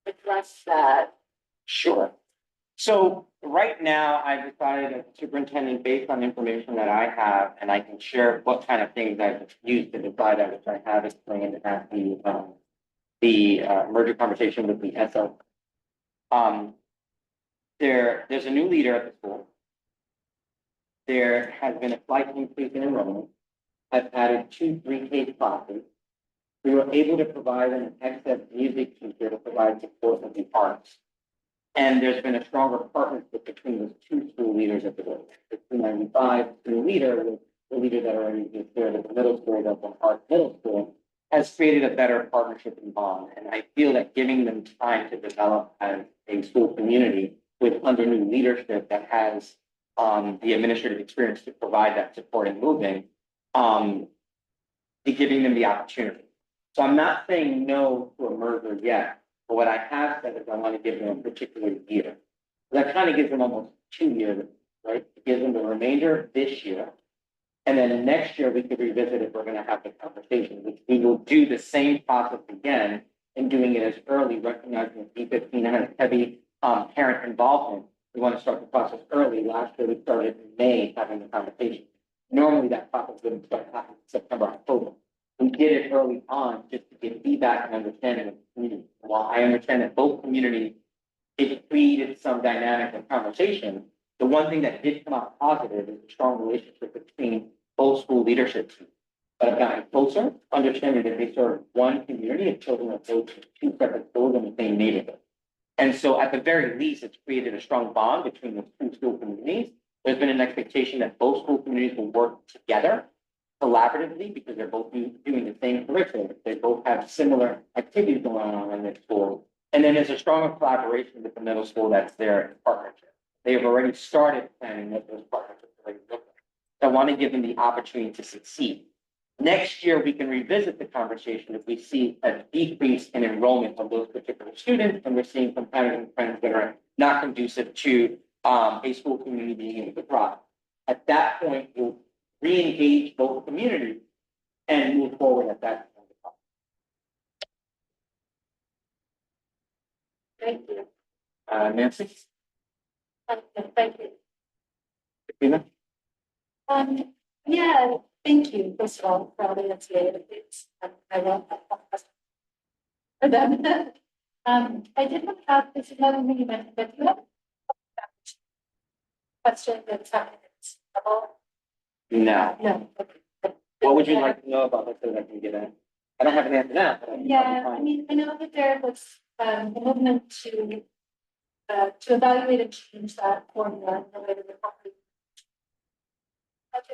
address that. Sure. So right now, I've decided as superintendent, based on information that I have, and I can share what kind of things I've used to decide that, which I have explained at the merger conversation with the SL. there's a new leader at the school. There has been a slight increase in enrollment. I've added 2 3K classes. We were able to provide an excess music teacher to provide support of the arts. And there's been a stronger partnership between those 2 school leaders at the building. The 295 school leader, with the leader that already is there at the middle school, that's on Art Middle School, has created a better partnership and bond. And I feel that giving them time to develop as a school community with under new leadership that has the administrative experience to provide that support and moving, giving them the opportunity. So I'm not saying no to a merger yet, but what I have said is I want to give them a particular year. That kind of gives them almost 2 years, right? It gives them the remainder of this year. And then next year we could revisit if we're going to have the conversation, which we will do the same process again and doing it as early, recognizing that B15 has heavy parent involvement. We want to start the process early. Last year we started in May having the conversation. Normally that process wouldn't start happening in September, October. We did it early on just to get feedback and understanding of the community. While I understand that both communities, it created some dynamic and conversation, the one thing that did come out positive is a strong relationship between both school leadership teams. But I've gotten closer, understanding that they serve one community of children that go to 2 separate schools in the same neighborhood. And so at the very least, it's created a strong bond between the 2 school communities. There's been an expectation that both school communities will work together collaboratively because they're both doing the same curriculum. They both have similar activities going on in their school. And then there's a stronger collaboration with the middle school that's there in partnership. They have already started planning what those partnerships already look like. So I want to give them the opportunity to succeed. Next year, we can revisit the conversation if we see a decrease in enrollment of those particular students, and we're seeing some patterns and trends that are not conducive to a school community being able to thrive. At that point, we'll re-engage both communities and move forward at that point. Thank you. Nancy? Thank you. Christina? Yeah, thank you, first of all, for all the answers. I wrote that for them. I did want to ask, this is another thing you mentioned, but you have a question that's happening at level? No. No. Okay. What would you like to know about this so that I can get in? I don't have an answer now. Yeah, I mean, I know that there was a movement to evaluate and change that formula related to property.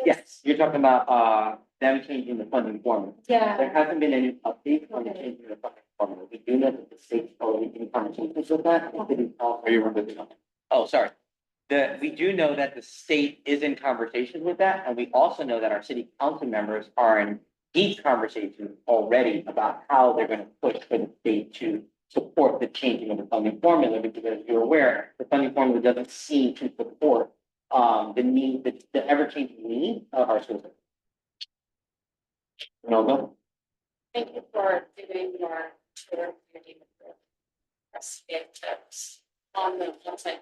Yes, you're talking about them changing the funding formula. Yeah. There hasn't been any update on the changing the funding formula. We do know that the state's already in conversations with that. Are you remembering? Oh, sorry. We do know that the state is in conversations with that, and we also know that our city council members are in deep conversations already about how they're going to push for the state to support the changing of the funding formula, because as you're aware, the funding formula doesn't seem to support the need, the ever-changing need of our school system. No. Thank you for doing your tour community tips on the website.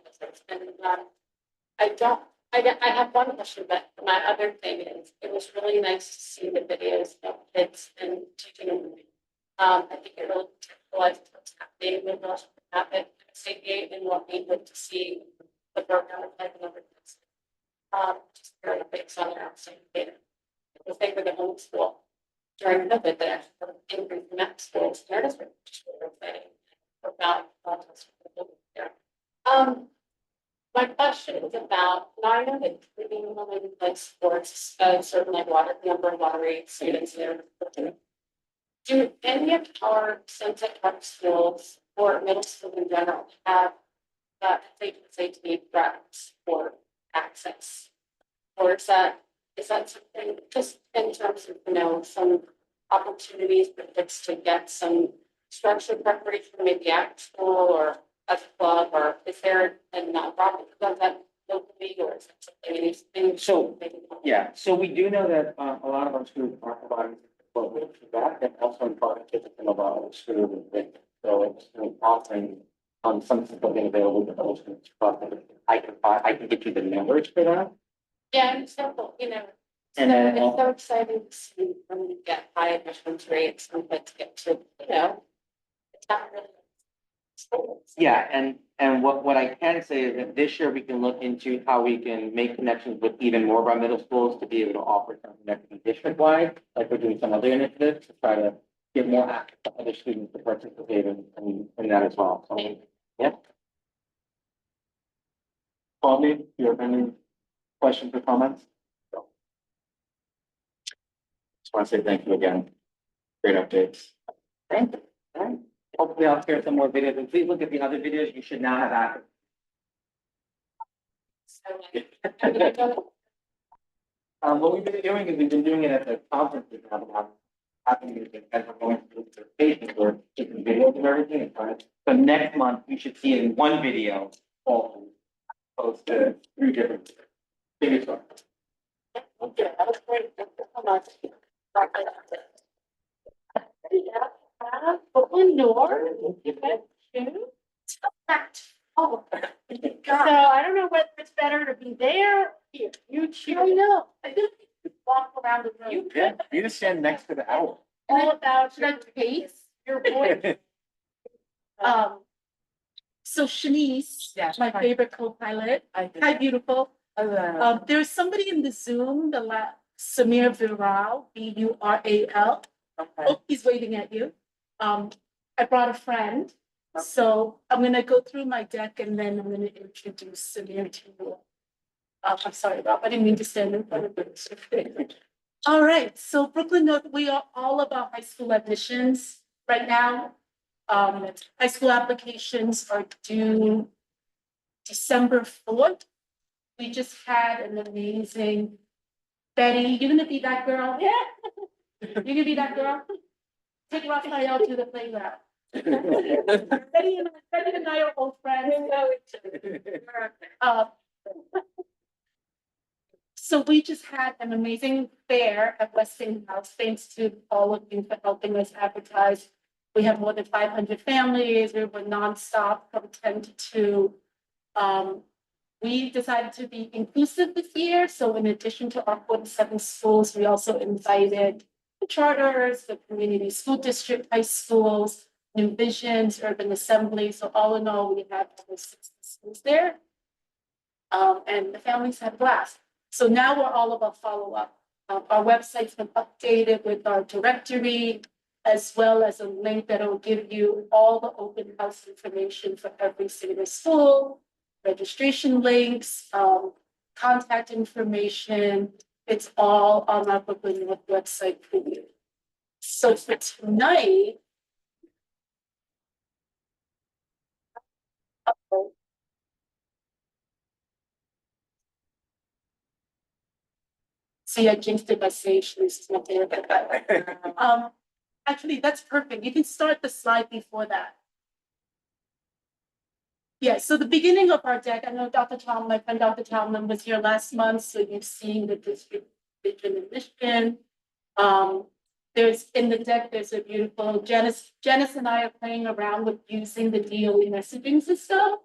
And I have one question, but my other thing is, it was really nice to see the videos of kids and teaching and moving. I think it really contextualized what's happening with us, happen at CEC and what we would to see the program like and everything. Just very big on their outside data. If they were the homeschool during COVID, that actually increased the next schools, there is about there. My question is about, now I know that being related like sports, certain like number of water students there. Do any of our Sunset Park schools or middle school in general have that safety threats for access? Or is that something just in terms of, some opportunities for kids to get some structured preparation, maybe at school or at a club, or is there a nonprofit that does that locally, or is it something anything? So, yeah, so we do know that a lot of our schools are providing support for that, and also in partnership with some of our schools. So it's offering some support available to those schools. I can get you the numbers for that. Yeah, it's simple, And then it's so exciting to see when we get high admissions rates and to get to, it's not really Yeah, and what I can say is that this year we can look into how we can make connections with even more of our middle schools to be able to offer something that can be district-wide, like we're doing some other initiatives to try to get more access to other students to participate in that as well. So, yeah. Bobby, do you have any questions or comments? Just want to say thank you again. Great updates. Thank you. All right. Hopefully I'll share some more videos, and please look at the other videos. You should now have access. What we've been doing is we've been doing it at the conferences now, about having it as we're going through the patients or different videos and everything. And trying to- So next month, you should see it in one video, all opposed to 3 different videos. Okay, that was great. Thank you so much. Yeah, Brooklyn North, you bet too. Oh, so I don't know whether it's better to be there or here. You choose. I know. I just walk around the room. Yeah, you just stand next to the owl. All about your pace, your voice. So Shanice, my favorite co-pilot. Hi, beautiful. There's somebody in the Zoom, Samir Viral, Bural. Oh, he's waving at you. I brought a friend. So I'm gonna go through my deck and then I'm gonna introduce Samir to you. I'm sorry about, I didn't mean to stand in front of you. All right, so Brooklyn North, we are all about high school admissions right now. High school applications are due December 4th. We just had an amazing, Betty, you're gonna be that girl? Yeah. You're gonna be that girl? Take Raphael to the playground. Betty and I are old friends. So we just had an amazing fair at Westinghouse. Thanks to all of you for helping us advertise. We have more than 500 families. We were nonstop from 10 to 2. We decided to be inclusive this year. So in addition to our 47 schools, we also invited the charters, the community school district, high schools, New Visions, Urban Assembly. So all in all, we had over 60 schools there. And the families had a blast. So now we're all about follow-up. Our website's been updated with our directory, as well as a link that will give you all the open house information for every single school, registration links, contact information. It's all on our Brooklyn North website for you. So for tonight, see, I jinxed it by saying she's not there. Actually, that's perfect. You can start the slide before that. Yeah, so the beginning of our deck, I know Dr. Tom, my friend Dr. Tomlin was here last month, so you've seen the district vision and mission. There's in the deck, there's a beautiful Janice and I are playing around with using the DOE messaging system.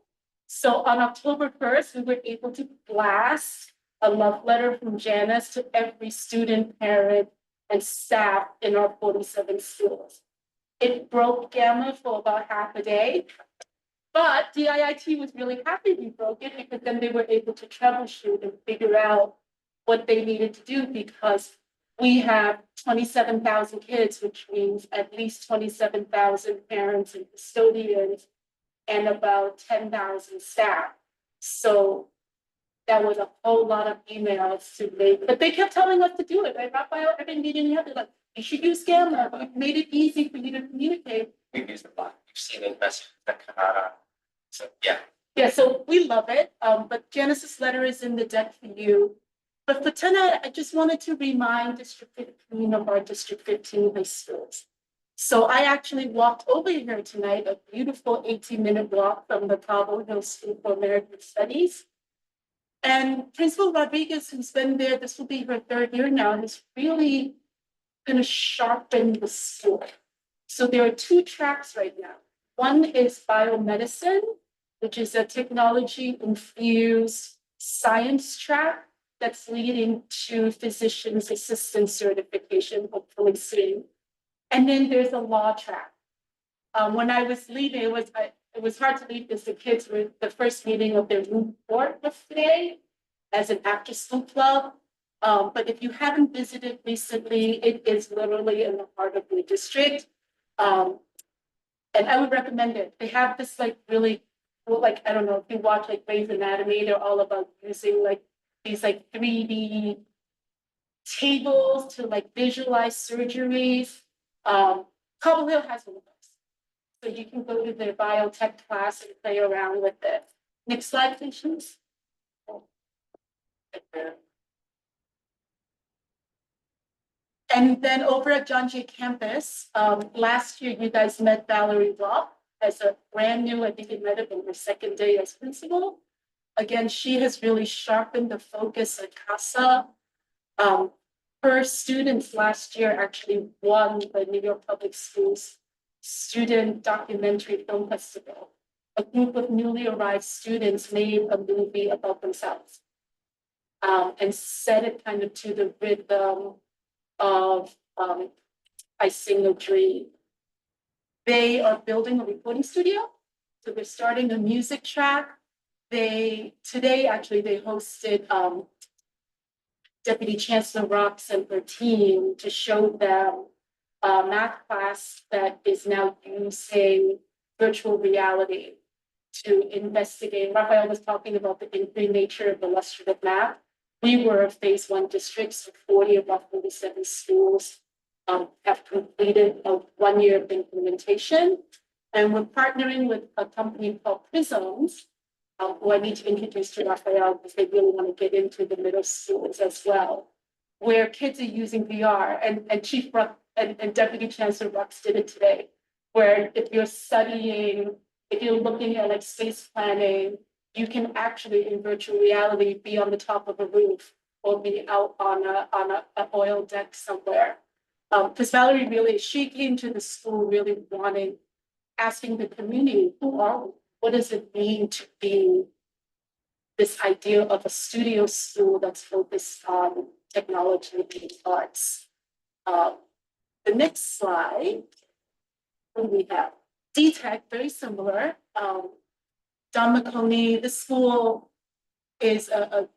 So on October 1st, we were able to blast a love letter from Janice to every student, parent, and staff in our 47 schools. It broke Gamma for about half a day, but DIIT was really happy we broke it because then they were able to troubleshoot and figure out what they needed to do, because we have 27,000 kids, which means at least 27,000 parents and custodians and about 10,000 staff. So that was a whole lot of emails to make, but they kept telling us to do it. Right, Raphael, every meeting you have, they're like, you should use Gamma. We've made it easy for you to communicate. We've used the bot. You've seen the messages that come out. So yeah. Yeah, so we love it. But Janice's letter is in the deck for you. But for tonight, I just wanted to remind District 15 of our District 15 high schools. So I actually walked over here tonight, a beautiful 18-minute walk from the Cabo Hill School for American Studies. And Principal Rodriguez, who's been there, this will be her 3rd year now, is really gonna sharpen the school. So there are 2 tracks right now. One is biomedicine, which is a technology-infused science track that's leading to physician's assistant certification, hopefully soon. And then there's a law track. When I was leaving, it it was hard to leave because the kids were, the first meeting of their new board was today as an after-school club. But if you haven't visited recently, it is literally in the heart of the district. And I would recommend it. They have this like really, well, like, I don't know, if you watch like Grey's Anatomy, they're all about using like these like 3D tables to like visualize surgeries. Cobble Hill has one of those. So you can go to their biotech class and play around with it. Next slide, please. And then over at John Jay campus, last year you guys met Valerie Rock as a brand new, I think you met her in her second day as principal. Again, she has really sharpened the focus at CASA. Her students last year actually won the New York Public Schools Student Documentary Film Festival. A group of newly arrived students made a movie about themselves and set it kind of to the rhythm of I Sing a Dream. They are building a recording studio. So they're starting a music track. Today actually they hosted Deputy Chancellor Rocks and her team to show them a math class that is now using virtual reality to investigate. Raphael was talking about the inquiry nature of illustrative math. We were a phase 1 district, so 40 of our 47 schools have completed a 1 year of implementation. And we're partnering with a company called Prisms, who I need to introduce to Raphael because they really want to get into the middle schools as well, where kids are using VR. And Chief Ruck and Deputy Chancellor Rux did it today, where if you're studying, if you're looking at like space planning, you can actually in virtual reality be on the top of a roof or be out on a oil deck somewhere. Because Valerie really, she came to the school really wanting, asking the community, who are we? What does it mean to be this idea of a studio school that's focused on technology and arts? The next slide, what do we have? DTech, very similar. Don McConey, the school is a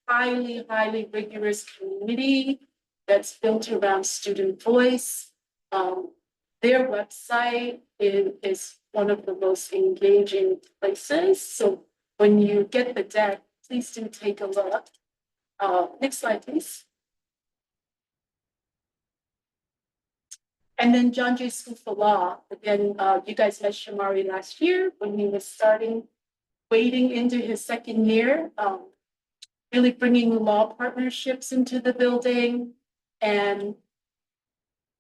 highly, highly rigorous community that's built around student voice. Their website is one of the most engaging places. So when you get the deck, please do take a look. Next slide, please. And then John Jay School for Law. Again, you guys met Shamari last year when he was wading into his second year, really bringing law partnerships into the building. And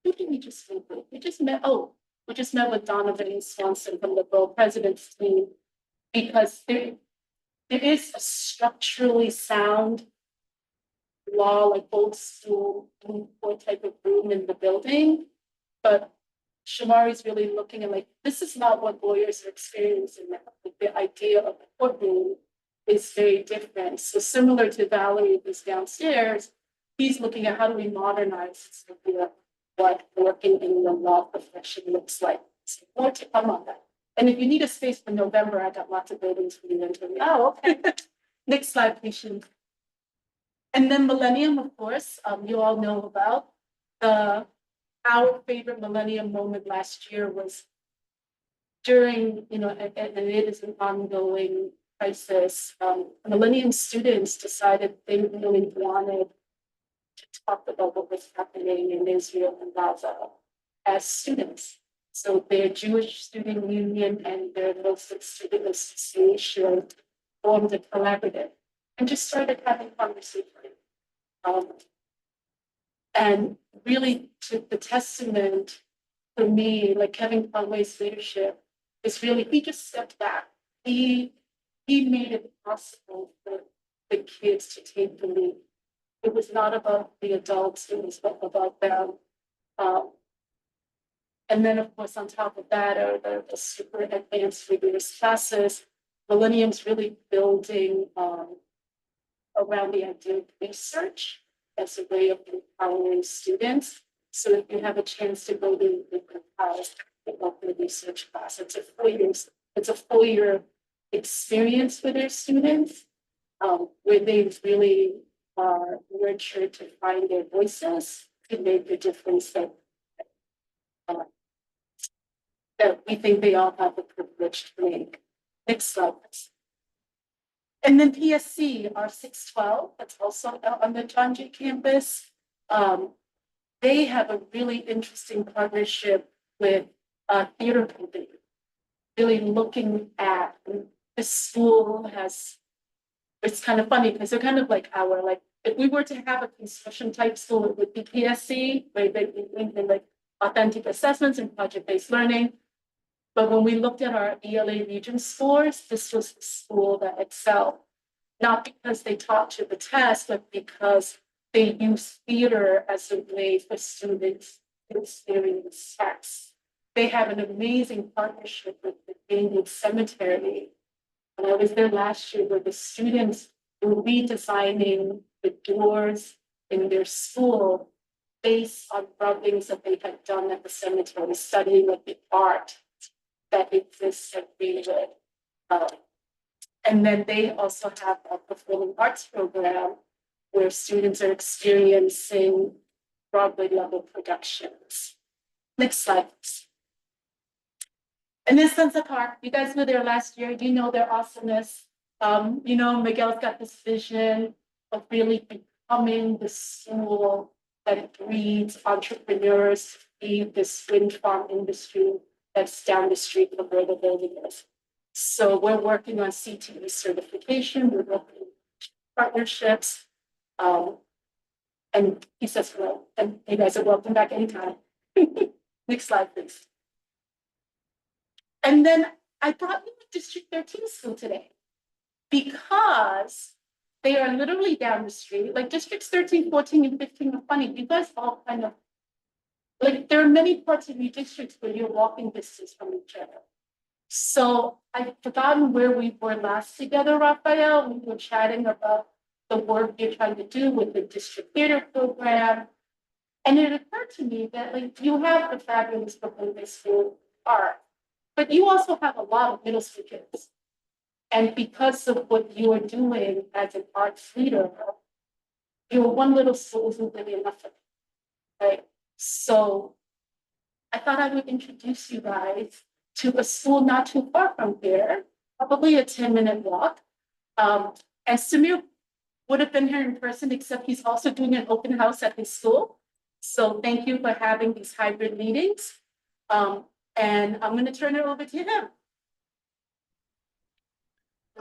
who did we just meet with? We just met with Donovan Swanson from the Borough President's team, because there is a structurally sound law, like old school type of room in the building. But Shamari's really looking at like, this is not what lawyers are experiencing now. Like, the idea of the courtroom is very different. So similar to Valerie who's downstairs, he's looking at how do we modernize this idea, what working in the law profession looks like. So more to come on that. And if you need a space for November, I got lots of buildings for you. Oh, okay. Next slide, please. And then Millennium, of course, you all know about. Our favorite Millennium moment last year was during, and it is an ongoing crisis. Millennium students decided they really wanted to talk about what was happening in Israel and Gaza as students. So their Jewish Student Union and their Muslim Student Association formed a collaborative and just started having conversations. And really took the testament for me, like Kevin Conway's leadership, is really, he just stepped back. He made it possible for the kids to take the lead. It was not about the adults, it was about them. And then, of course, on top of that are the super advanced rigorous classes. Millennium's really building around the idea of research as a way of empowering students. So if you have a chance to go to the research class, it's a 4 years it's a full year experience for their students, where they really are nurtured to find their voices to make the difference uh, that we think they all have the privilege to make. Next slide, please. And then PSC, our 612, that's also out on the Tanji campus. They have a really interesting partnership with a theater company, really looking at the school has, it's kind of funny because they're kind of like if we were to have a construction type school, it would be PSC, where they think in like authentic assessments and project-based learning. But when we looked at our ELA region scores, this was the school that excelled, not because they taught to the test, but because they use theater as a way for students to experience text. They have an amazing partnership with the Greenwood Cemetery. And I was there last year where the students were redesigning the doors in their school based on rubbings that they had done at the cemetery, studying like the art that exists at Greenwood. And then they also have a performing arts program where students are experiencing Broadway level productions. Next slide, please. And then Sunset Park, you guys were there last year, you know their awesomeness. You know, Miguel's got this vision of really becoming the school that breeds entrepreneurs to feed this wind farm industry that's down the street from where the building is. So we're working on CTE certification, we're working on partnerships. And he says, well, and you guys are welcome back anytime. Next slide, please. And then I brought you to District 13 school today because they are literally down the street. Like districts 13, 14, and 15 are funny. You guys all kind of, like there are many parts of your districts where you're walking distance from each other. So I've forgotten where we were last together, Raphael. We were chatting about the work you're trying to do with the district theater program. And it occurred to me that like you have the fabulous Brooklyn High School art, but you also have a lot of middle school kids. And because of what you are doing as an arts leader, your one little school isn't really enough for you, right? So I thought I would introduce you guys to a school not too far from here, probably a 10-minute walk. And Samir would have been here in person, except he's also doing an open house at his school. So thank you for having these hybrid meetings. And I'm going to turn it over to him.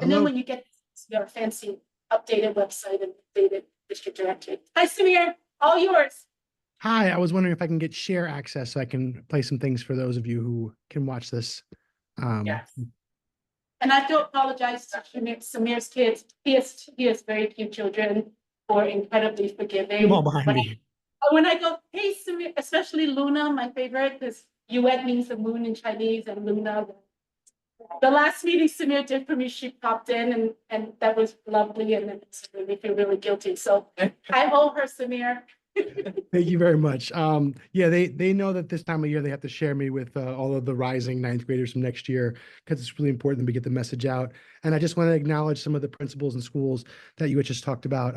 And then when you get your fancy updated website and updated district directory. Hi, Samir, all yours. Hi, I was wondering if I can get share access so I can play some things for those of you who can watch this. Yes. And I have to apologize to Samir's kids. He has very few children who are incredibly forgiving. I'm all behind me. When I go, hey, Samir, especially Luna, my favorite, because Yuet means the moon in Chinese and Luna. The last meeting Samir did for me, she popped in and that was lovely and it made me feel really guilty. So I owe her, Samir. Thank you very much. Yeah, they know that this time of year they have to share me with all of the rising ninth graders from next year because it's really important that we get the message out. And I just want to acknowledge some of the principals and schools that you had just talked about.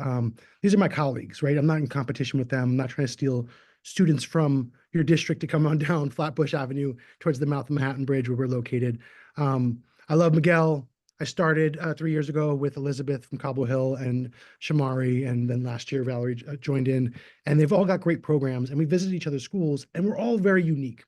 These are my colleagues, right? I'm not in competition with them. I'm not trying to steal students from your district to come on down Flatbush Avenue towards the mouth of Manhattan Bridge where we're located. I love Miguel. I started 3 years ago with Elizabeth from Cobble Hill and Shamari, and then last year Valerie joined in, and they've all got great programs, and we visited each other's schools, and we're all very unique.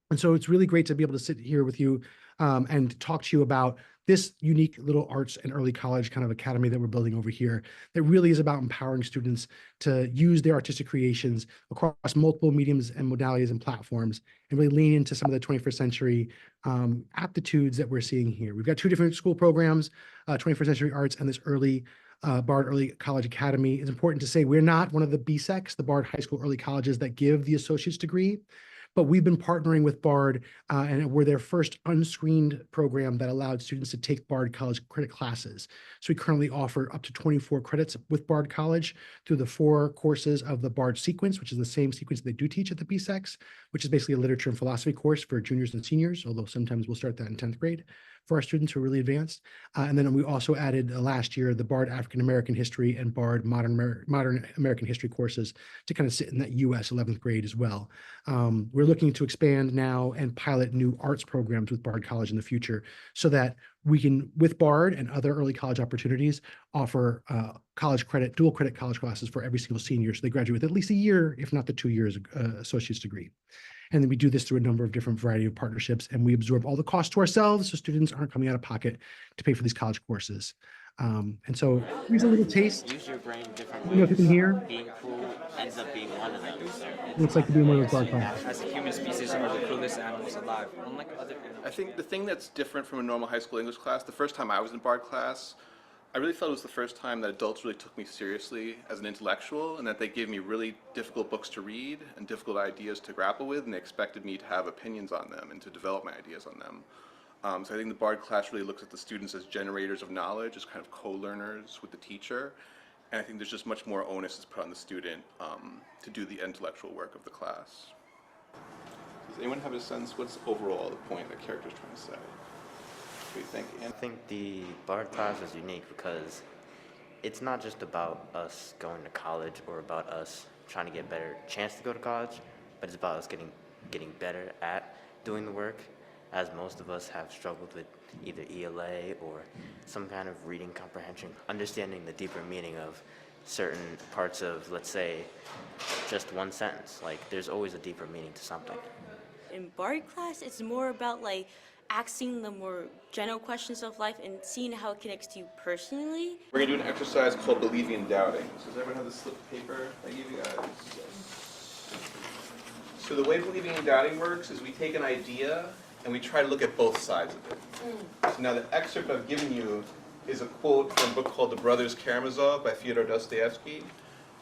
And so it's really great to be able to sit here with you and talk to you about this unique little arts and early college kind of academy that we're building over here that really is about empowering students to use their artistic creations across multiple mediums and modalities and platforms and really lean into some of the 21st century aptitudes that we're seeing here. We've got two different school programs, 21st century arts and this early Bard Early College Academy. It's important to say we're not one of the BSECs, the Bard High School Early Colleges that give the associate's degree, But we've been partnering with BARD, and we're their first unscreened program that allowed students to take BARD College credit classes. So we currently offer up to 24 credits with BARD College through the 4 courses of the BARD sequence, which is the same sequence they do teach at the BSECs, which is basically a literature and philosophy course for juniors and seniors, although sometimes we'll start that in 10th grade for our students who are really advanced. And then we also added last year the BARD African American History and BARD Modern American History courses to kind of sit in that US 11th grade as well. We're looking to expand now and pilot new arts programs with BARD College in the future so that we can, with BARD and other early college opportunities, offer college credit, dual credit college classes for every single senior. So they graduate with at least a year, if not the 2 years associate's degree. And then we do this through a number of different variety of partnerships, and we absorb all the costs to ourselves, so students aren't coming out of pocket to pay for these college courses. And so here's a little taste. Use your brain different I don't know if you can hear. Being cruel ends up being one of them. It's like to be one of those BARD classes. As a human species, we're the cruelest animals alive. Unlike other animals. I think the thing that's different from a normal high school English class, the first time I was in BARD class, I really felt it was the first time that adults really took me seriously as an intellectual, and that they gave me really difficult books to read and difficult ideas to grapple with, and they expected me to have opinions on them and to develop my ideas on them. So I think the BARD class really looks at the students as generators of knowledge, as kind of co-learners with the teacher, and I think there's just much more onus is put on the student to do the intellectual work of the class. Does anyone have a sense what's overall the point the character's trying to say? What do you think, Ann? I think the BARD class is unique because it's not just about us going to college or about us trying to get a better chance to go to college, but it's about us getting better at doing the work, as most of us have struggled with either ELA or some kind of reading comprehension, understanding the deeper meaning of certain parts of, let's say, just one sentence. Like, there's always a deeper meaning to something. In BARD class, it's more about like asking the more general questions of life and seeing how it connects to you personally. We're going to do an exercise called Believing and Doubting. So does everyone have the slip of paper I gave you guys? So the way Believing and Doubting works is we take an idea and we try to look at both sides of it. So now the excerpt I've given you is a quote from a book called The Brothers Karamazov by Fyodor Dostoevsky.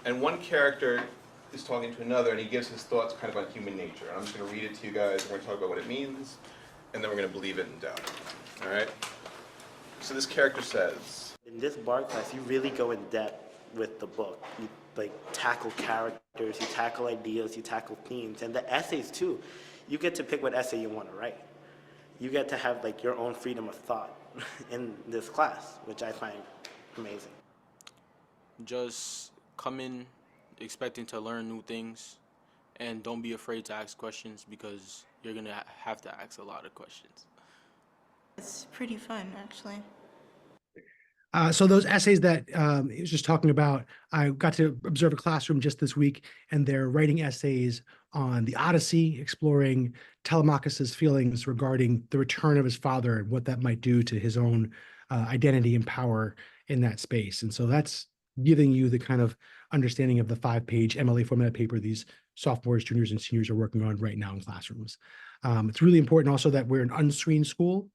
And one character is talking to another and he gives his thoughts kind of on human nature. And I'm just going to read it to you guys. We're going to talk about what it means, and then we're going to believe it and doubt it. All right? So this character says, in this BARD class, you really go in depth with the book. You like tackle characters, you tackle ideas, you tackle themes, and the essays too. You get to pick what essay you want to write. You get to have like your own freedom of thought in this class, which I find amazing. Just come in expecting to learn new things, and don't be afraid to ask questions because you're gonna have to ask a lot of questions. It's pretty fun, actually. So those essays that he was just talking about, I got to observe a classroom just this week, and they're writing essays on the Odyssey, exploring Telemachus's feelings regarding the return of his father and what that might do to his own identity and power in that space. And so that's giving you the kind of understanding of the 5-page MLA format paper these sophomores, juniors, and seniors are working on right now in classrooms. It's really important also that we're an unscreened school.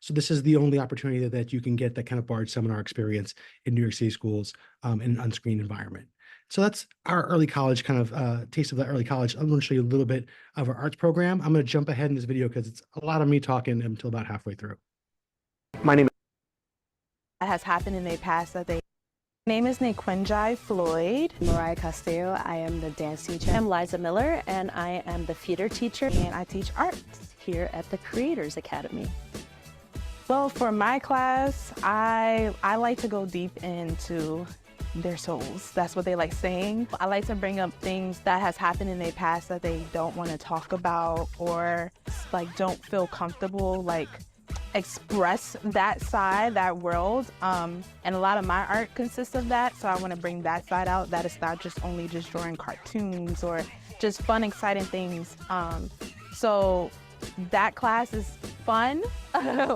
So this is the only opportunity that you can get that kind of BARD seminar experience in New York City schools in an unscreened environment. So that's our early college kind of taste of that early college. I'm going to show you a little bit of our arts program. I'm going to jump ahead in this video because it's a lot of me talking until about halfway through. My name That has happened in the past that they. My name is Naquinjai Floyd. Mariah Castillo. I am the dance teacher. I'm Liza Miller, and I am the theater teacher, and I teach arts here at the Creators Academy. Well, for my class, I like to go deep into their souls. That's what they like saying. I like to bring up things that has happened in their past that they don't want to talk about or like don't feel comfortable like express that side, that world. And a lot of my art consists of that, so I want to bring that side out, that it's not just only just drawing cartoons or just fun, exciting things. So that class is fun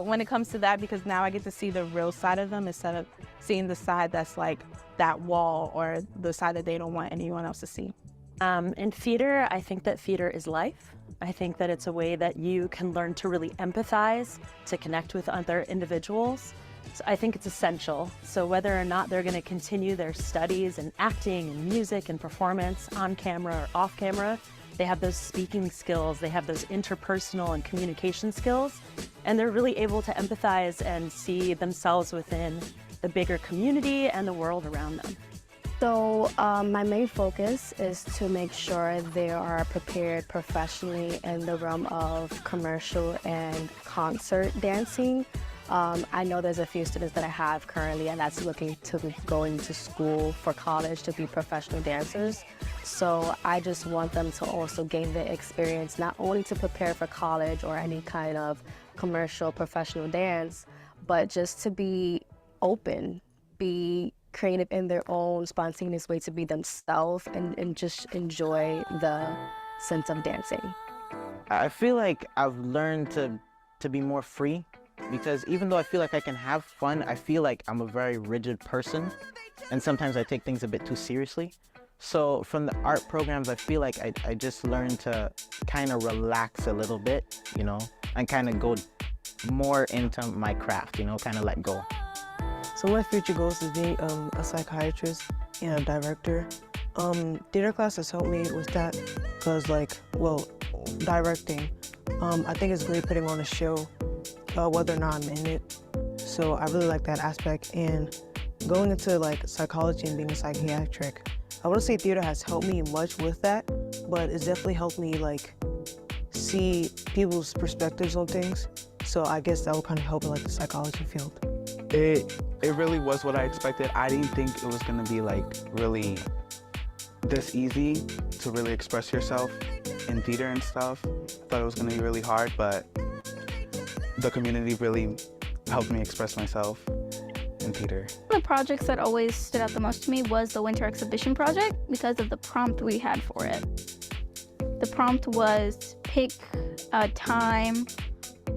when it comes to that because now I get to see the real side of them instead of seeing the side that's like that wall or the side that they don't want anyone else to see. In theater, I think that theater is life. I think that it's a way that you can learn to really empathize, to connect with other individuals. So I think it's essential. So whether or not they're going to continue their studies in acting and music and performance on camera or off camera, they have those speaking skills, they have those interpersonal and communication skills, and they're really able to empathize and see themselves within the bigger community and the world around them. So my main focus is to make sure they are prepared professionally in the realm of commercial and concert dancing. I know there's a few students that I have currently and that's looking to go into school for college to be professional dancers. So I just want them to also gain the experience not only to prepare for college or any kind of commercial professional dance, but just to be open, be creative in their own spontaneous way to be themselves and just enjoy the sense of dancing. I feel like I've learned to be more free, because even though I feel like I can have fun, I feel like I'm a very rigid person and sometimes I take things a bit too seriously. So from the art programs, I feel like I just learned to kind of relax a little bit, you know, and kind of go more into my craft, you know, kind of let go. So my future goals is being a psychiatrist and a director. Theater class has helped me with that because, like, well, directing, I think it's great putting on a show, whether or not I'm in it. So I really like that aspect. And going into like psychology and being a psychiatric, I wouldn't say theater has helped me much with that, but it's definitely helped me like see people's perspectives on things. So I guess that will kind of help in like the psychology field. It really was what I expected. I didn't think it was gonna be like really this easy to really express yourself in theater and stuff. I thought it was gonna be really hard, but the community really helped me express myself in theater. The projects that always stood out the most to me was the winter exhibition project because of the prompt we had for it. The prompt was pick a time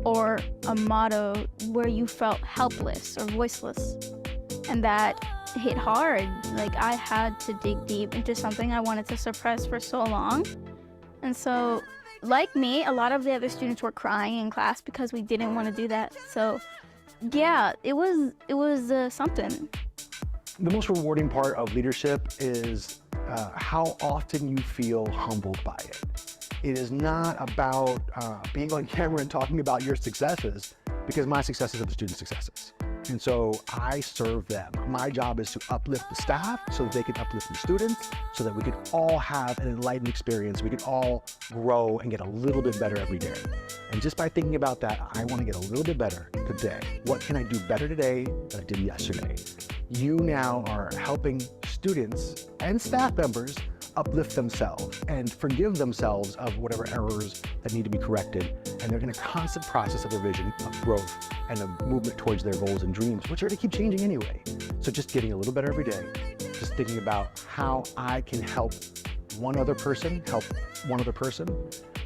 or a motto where you felt helpless or voiceless. And that hit hard. Like, I had to dig deep into something I wanted to suppress for so long. And so, like me, a lot of the other students were crying in class because we didn't want to do that. So, yeah, it was something. The most rewarding part of leadership is how often you feel humbled by it. It is not about being on camera and talking about your successes, because my successes are the students' successes. And so I serve them. My job is to uplift the staff so that they can uplift the students, so that we can all have an enlightened experience. We can all grow and get a little bit better every day. And just by thinking about that, I want to get a little bit better today. What can I do better today than I did yesterday? You now are helping students and staff members uplift themselves and forgive themselves of whatever errors that need to be corrected. And they're in a constant process of revision, of growth, and of movement towards their goals and dreams, which are to keep changing anyway. So just getting a little better every day, just thinking about how I can help one other person,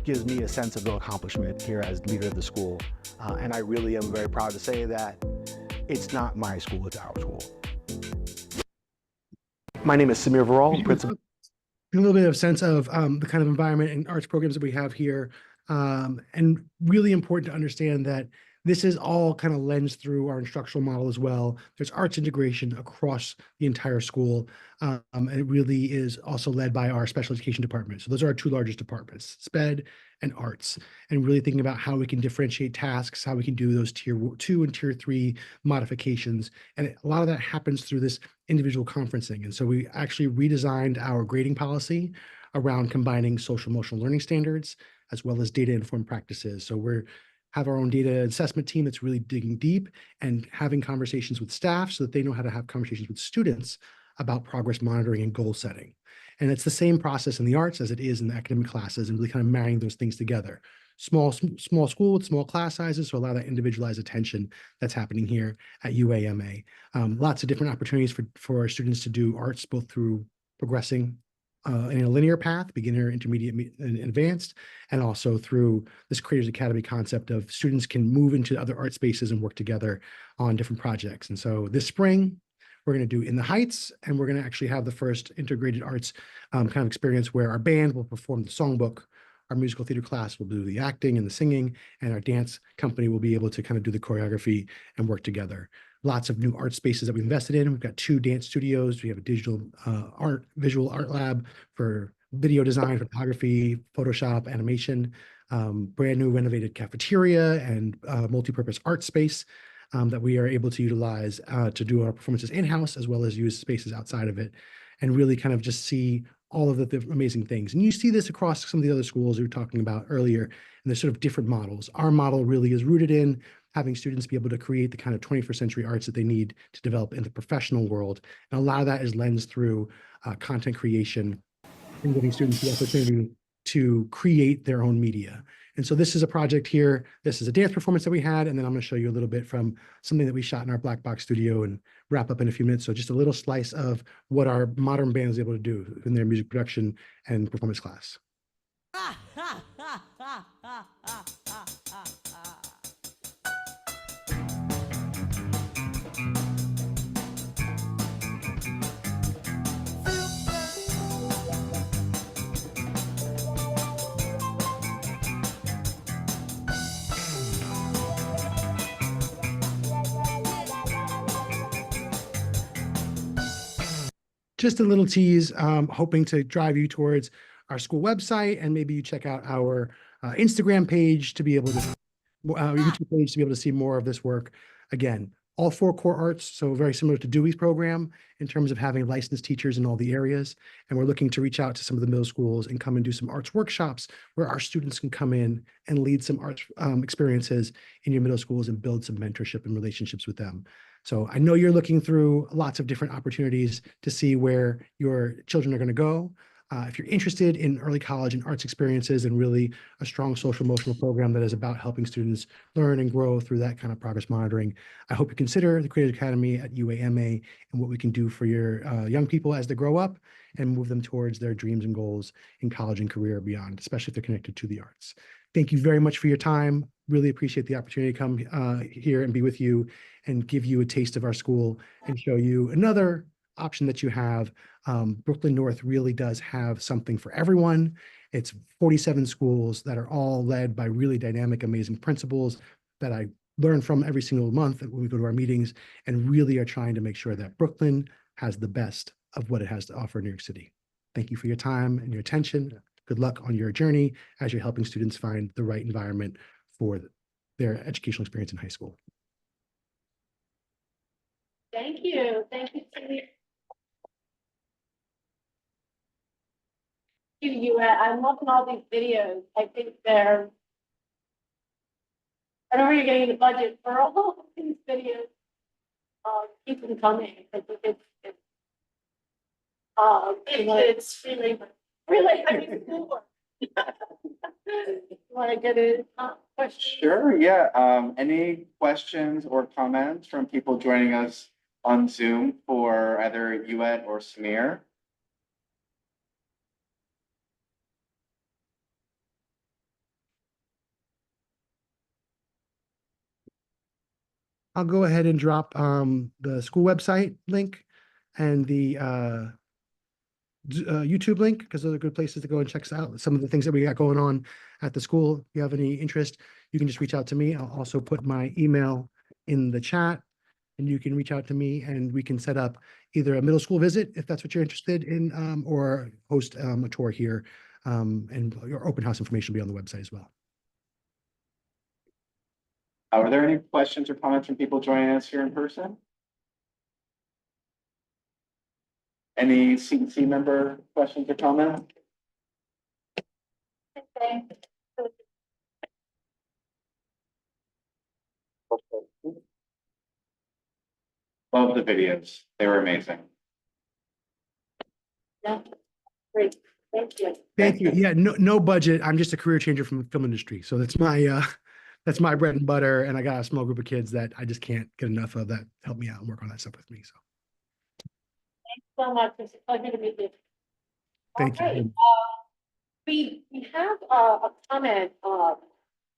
gives me a sense of accomplishment here as leader of the school. And I really am very proud to say that it's not my school, it's our school. My name is Samir Varal, principal. A little bit of sense of the kind of environment and arts programs that we have here. And really important to understand that this is all kind of lensed through our instructional model as well. There's arts integration across the entire school. And it really is also led by our special education department. So those are our two largest departments, SPED and arts, and really thinking about how we can differentiate tasks, how we can do those tier 2 and tier 3 modifications. And a lot of that happens through this individual conferencing. And so we actually redesigned our grading policy around combining social emotional learning standards as well as data informed practices. So we have our own data assessment team that's really digging deep and having conversations with staff so that they know how to have conversations with students about progress monitoring and goal setting. And it's the same process in the arts as it is in the academic classes, and really kind of marrying those things together. Small school with small class sizes, so allow that individualized attention that's happening here at UAMA. Lots of different opportunities for our students to do arts, both through progressing in a linear path, beginner, intermediate, and advanced, and also through this Creators Academy concept of students can move into other art spaces and work together on different projects. And so this spring, we're going to do In the Heights, and we're going to actually have the first integrated arts kind of experience where our band will perform the songbook, our musical theater class will do the acting and the singing, and our dance company will be able to kind of do the choreography and work together. Lots of new art spaces that we invested in. We've got 2 dance studios. We have a digital visual art lab for video design, photography, Photoshop, animation, brand new renovated cafeteria and multi-purpose art space that we are able to utilize to do our performances in-house as well as use spaces outside of it and really kind of just see all of the amazing things. And you see this across some of the other schools we were talking about earlier, and there's sort of different models. Our model really is rooted in having students be able to create the kind of 21st century arts that they need to develop in the professional world. And a lot of that is lensed through content creation and giving students the opportunity to create their own media. And so this is a project here. This is a dance performance that we had, and then I'm going to show you a little bit from something that we shot in our black box studio and wrap up in a few minutes. So just a little slice of what our modern band is able to do in their music production and performance class. Just a little tease, hoping to drive you towards our school website, and maybe you check out our Instagram page to be able to, YouTube page to be able to see more of this work. Again, all 4 core arts, so very similar to Dewey's program in terms of having licensed teachers in all the areas. And we're looking to reach out to some of the middle schools and come and do some arts workshops where our students can come in and lead some arts experiences in your middle schools and build some mentorship and relationships with them. So I know you're looking through lots of different opportunities to see where your children are going to go. If you're interested in early college and arts experiences and really a strong social emotional program that is about helping students learn and grow through that kind of progress monitoring, I hope you consider the Creative Academy at UAMA and what we can do for your young people as they grow up and move them towards their dreams and goals in college and career or beyond, especially if they're connected to the arts. Thank you very much for your time. Really appreciate the opportunity to come here and be with you and give you a taste of our school and show you another option that you have. Brooklyn North really does have something for everyone. It's 47 schools that are all led by really dynamic, amazing principals that I learn from every single month when we go to our meetings, and really are trying to make sure that Brooklyn has the best of what it has to offer in New York City. Thank you for your time and your attention. Good luck on your journey as you're helping students find the right environment for their educational experience in high school. Thank you. Thank you, Cindy. I'm loving all these videos. I think they're, I don't know where you're getting the budget for all of these videos. Keep them coming. I think it's really, I mean, cool. Want to get a question? Sure, yeah. Any questions or comments from people joining us on Zoom for either UET or Samir? I'll go ahead and drop the school website link and the YouTube link, because those are good places to go and check out some of the things that we got going on at the school. If you have any interest, you can just reach out to me. I'll also put my email in the chat, and you can reach out to me and we can set up either a middle school visit if that's what you're interested in, or host a tour here, and your open house information will be on the website as well. Are there any questions or comments from people joining us here in person? Any CEC member questions or comments? Love the videos. They were amazing. Yeah, great. Thank you. Thank you. Yeah, no budget. I'm just a career changer from the film industry. So that's my bread and butter. And I got a small group of kids that I just can't get enough of that help me out and work on that stuff with me. So Thanks so much. It's a pleasure to meet you. thank Okay, you. we have a comment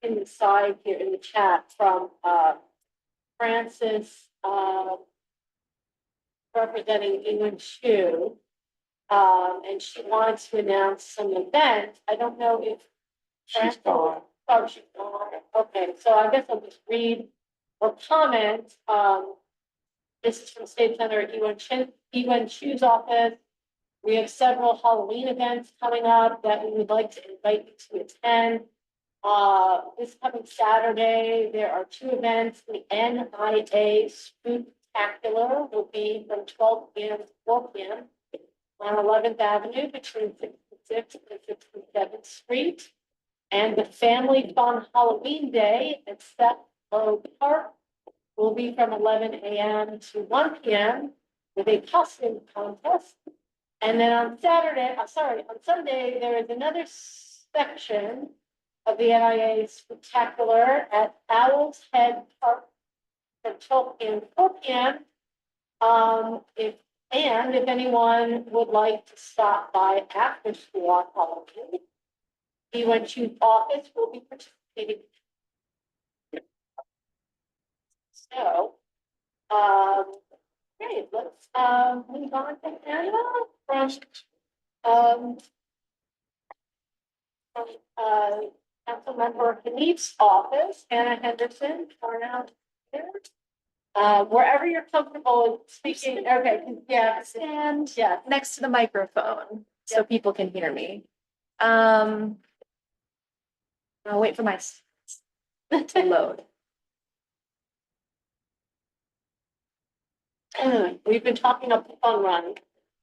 in the side here in the chat from Francis representing England Shoe. And she wants to announce some event. I don't know if She's gone. Oh, she's gone. Okay, so I guess I'll just read or comment. This is from State Senator Ewan Chu's office. We have several Halloween events coming up that we would like to invite you to attend. This coming Saturday, there are two events. The NIA Spooktacular will be from 12 p.m. to 4 p.m. on 11th Avenue between 66th and 67th Street. And the Family Fun Halloween Day at Step Park will be from 11 a.m. to 1 p.m. with a costume contest. And then on Sunday, there is another section of the NIA Spectacular at Owl's Head Park from 12 p.m. to 4 p.m. If anyone would like to stop by after school on Halloween, the UNQ office will be participating. So, okay, let's move on to Anna from Councilmember Hanif's office, Anna Henderson, are now here. Wherever you're comfortable speaking, okay, yeah, stand, yeah, next to the microphone so people can hear me. I'll wait for my to load. We've been talking about the fun run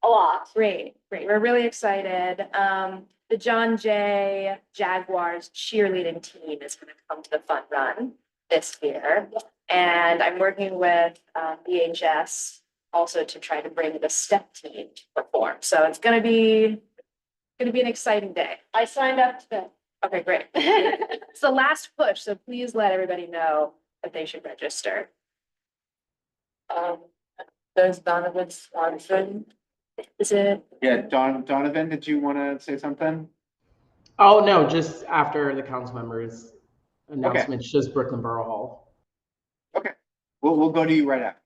a lot. Great. We're really excited. The John Jay Jaguars cheerleading team is going to come to the fun run this year. And I'm working with BHS also to try to bring the step team to perform. So it's going to be an exciting day. I signed up today. Okay, great. It's the last push, so please let everybody know that they should register. There's Donovan Swanson. Is it? Yeah, Donovan, did you want to say something? Oh, no, just after the council members' announcements, just Brooklyn Borough Hall. Okay, we'll go to you right after.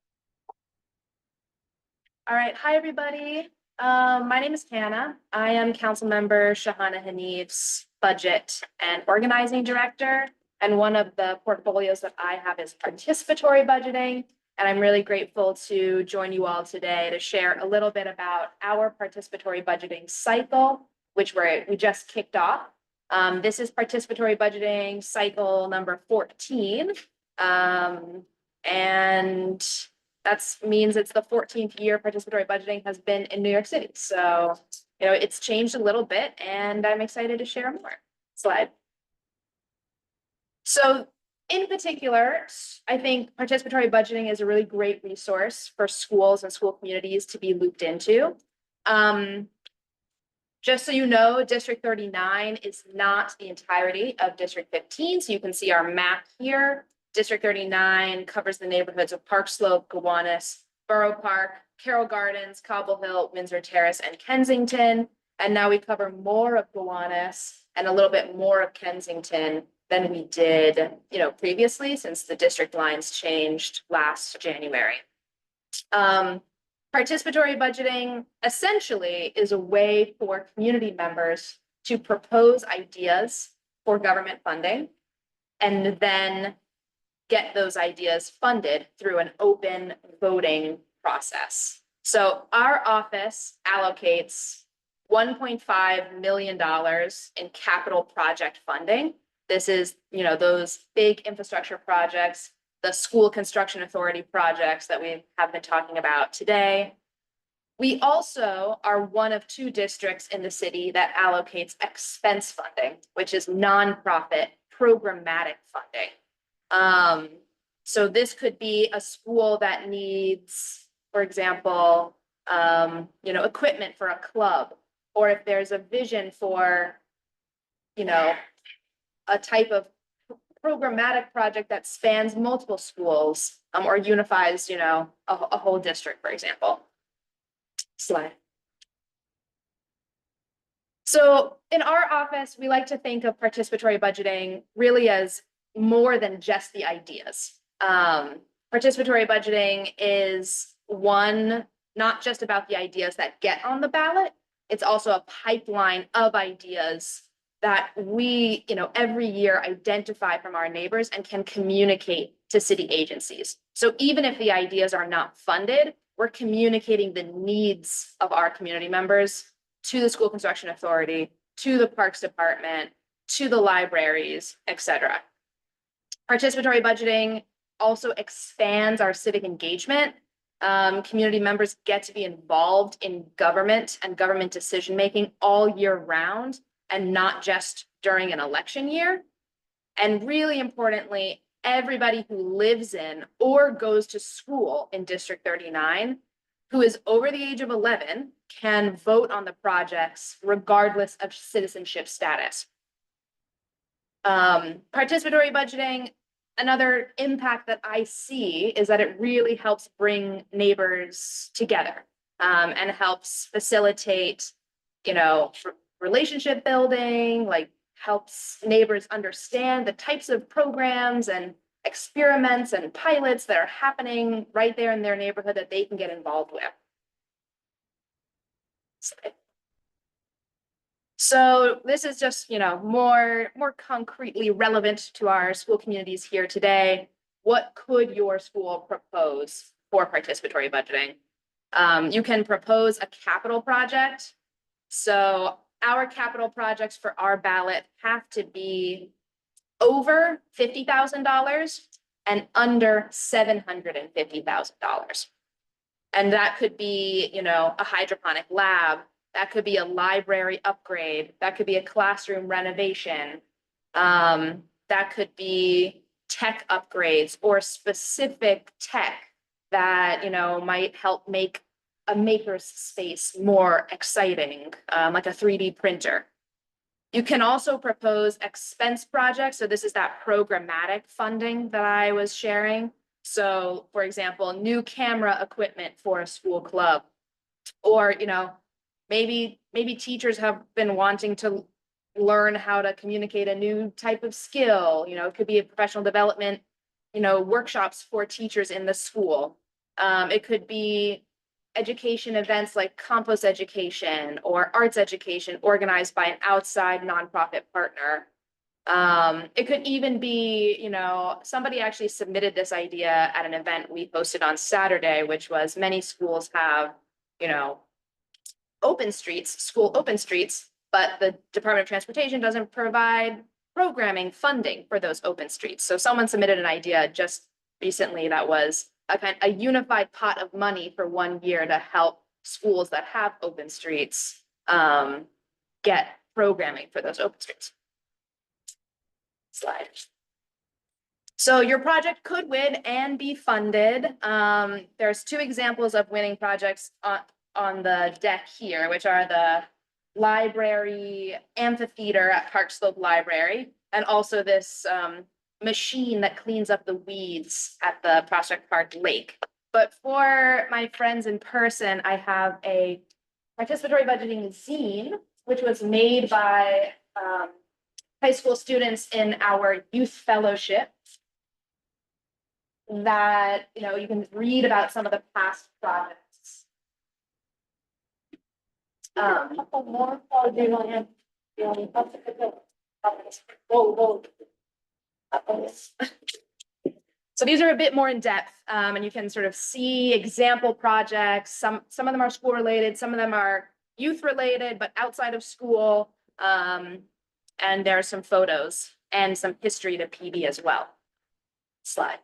All right. Hi, everybody. My name is Hannah. I am Councilmember Shahana Hanif's Budget and Organizing Director. And one of the portfolios that I have is participatory budgeting. And I'm really grateful to join you all today to share a little bit about our participatory budgeting cycle, which we just kicked off. This is participatory budgeting cycle number 14. And that means it's the 14th year participatory budgeting has been in New York City. So, it's changed a little bit and I'm excited to share more. Slide. So in particular, I think participatory budgeting is a really great resource for schools and school communities to be looped into. Just so you know, District 39 is not the entirety of District 15. So you can see our map here. District 39 covers the neighborhoods of Park Slope, Gowanus, Borough Park, Carroll Gardens, Cobble Hill, Windsor Terrace, and Kensington. And now we cover more of Gowanus and a little bit more of Kensington than we did, previously, since the district lines changed last January. Participatory budgeting essentially is a way for community members to propose ideas for government funding and then get those ideas funded through an open voting process. So our office allocates $1.5 million in capital project funding. This is, those big infrastructure projects, the school construction authority projects that we have been talking about today. We also are one of two districts in the city that allocates expense funding, which is nonprofit programmatic funding. So this could be a school that needs, for example, equipment for a club, or if there's a vision for, a type of programmatic project that spans multiple schools, or unifies, a whole district, for example. Slide. So in our office, we like to think of participatory budgeting really as more than just the ideas. Participatory budgeting is not just about the ideas that get on the ballot, it's also a pipeline of ideas that we, every year identify from our neighbors and can communicate to city agencies. So even if the ideas are not funded, we're communicating the needs of our community members to the school construction authority, to the parks department, to the libraries, etc. Participatory budgeting also expands our civic engagement. Community members get to be involved in government and government decision-making all year round and not just during an election year. And really importantly, everybody who lives in or goes to school in District 39 who is over the age of 11 can vote on the projects regardless of citizenship status. Participatory budgeting, another impact that I see is that it really helps bring neighbors together, and helps facilitate, relationship building, like helps neighbors understand the types of programs and experiments and pilots that are happening right there in their neighborhood that they can get involved with. So this is just, more concretely relevant to our school communities here today. What could your school propose for participatory budgeting? You can propose a capital project. So our capital projects for our ballot have to be over $50,000 and under $750,000. And that could be, a hydroponic lab. That could be a library upgrade. That could be a classroom renovation. That could be tech upgrades or specific tech that, might help make a maker's space more exciting, like a 3D printer. You can also propose expense projects. So this is that programmatic funding that I was sharing. So for example, new camera equipment for a school club, or, maybe teachers have been wanting to learn how to communicate a new type of skill. It could be a professional development, workshops for teachers in the school. It could be education events like compost education or arts education organized by an outside nonprofit partner. It could even be, somebody actually submitted this idea at an event we hosted on Saturday, which was many schools have, open streets, school open streets, but the Department of Transportation doesn't provide programming funding for those open streets. So someone submitted an idea just recently that was a unified pot of money for 1 year to help schools that have open streets get programming for those open streets. Slide. So your project could win and be funded. There's 2 examples of winning projects on the deck here, which are the library amphitheater at Park Slope Library, and also this machine that cleans up the weeds at the Prospect Park Lake. But for my friends in person, I have a participatory budgeting zine, which was made by high school students in our youth fellowship, that, you can read about some of the past projects. So these are a bit more in depth, and you can sort of see example projects. Some of them are school related, some of them are youth related, but outside of school. And there are some photos and some history to PB as well. Slide.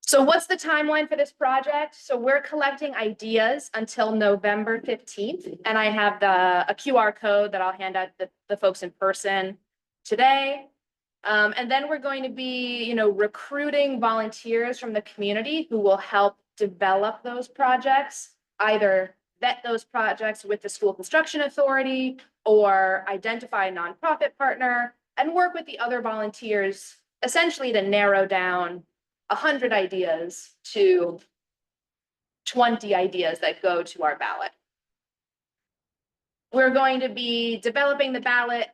So what's the timeline for this project? So we're collecting ideas until November 15th, and I have a QR code that I'll hand out the folks in person today. And then we're going to be, recruiting volunteers from the community who will help develop those projects, either vet those projects with the school construction authority or identify a nonprofit partner and work with the other volunteers essentially to narrow down 100 ideas to 20 ideas that go to our ballot. We're going to be developing the ballot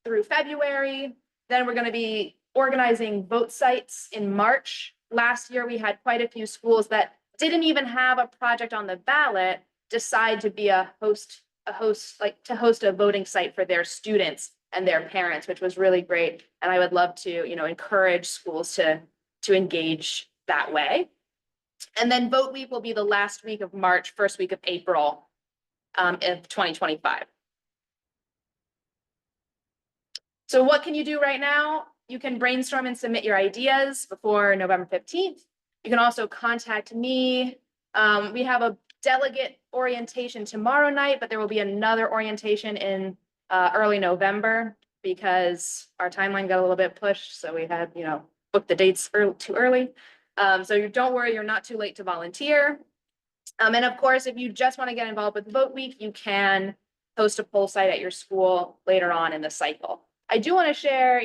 through February. Then we're going to be organizing vote sites in March. Last year, we had quite a few schools that didn't even have a project on the ballot decide to be host a voting site for their students and their parents, which was really great. And I would love to, encourage schools to engage that way. And then vote week will be the last week of March, first week of April of 2025. So what can you do right now? You can brainstorm and submit your ideas before November 15th. You can also contact me. We have a delegate orientation tomorrow night, but there will be another orientation in early November because our timeline got a little bit pushed. So we had, booked the dates too early. So don't worry, you're not too late to volunteer. And of course, if you just want to get involved with Vote Week, you can host a poll site at your school later on in the cycle. I do want to share,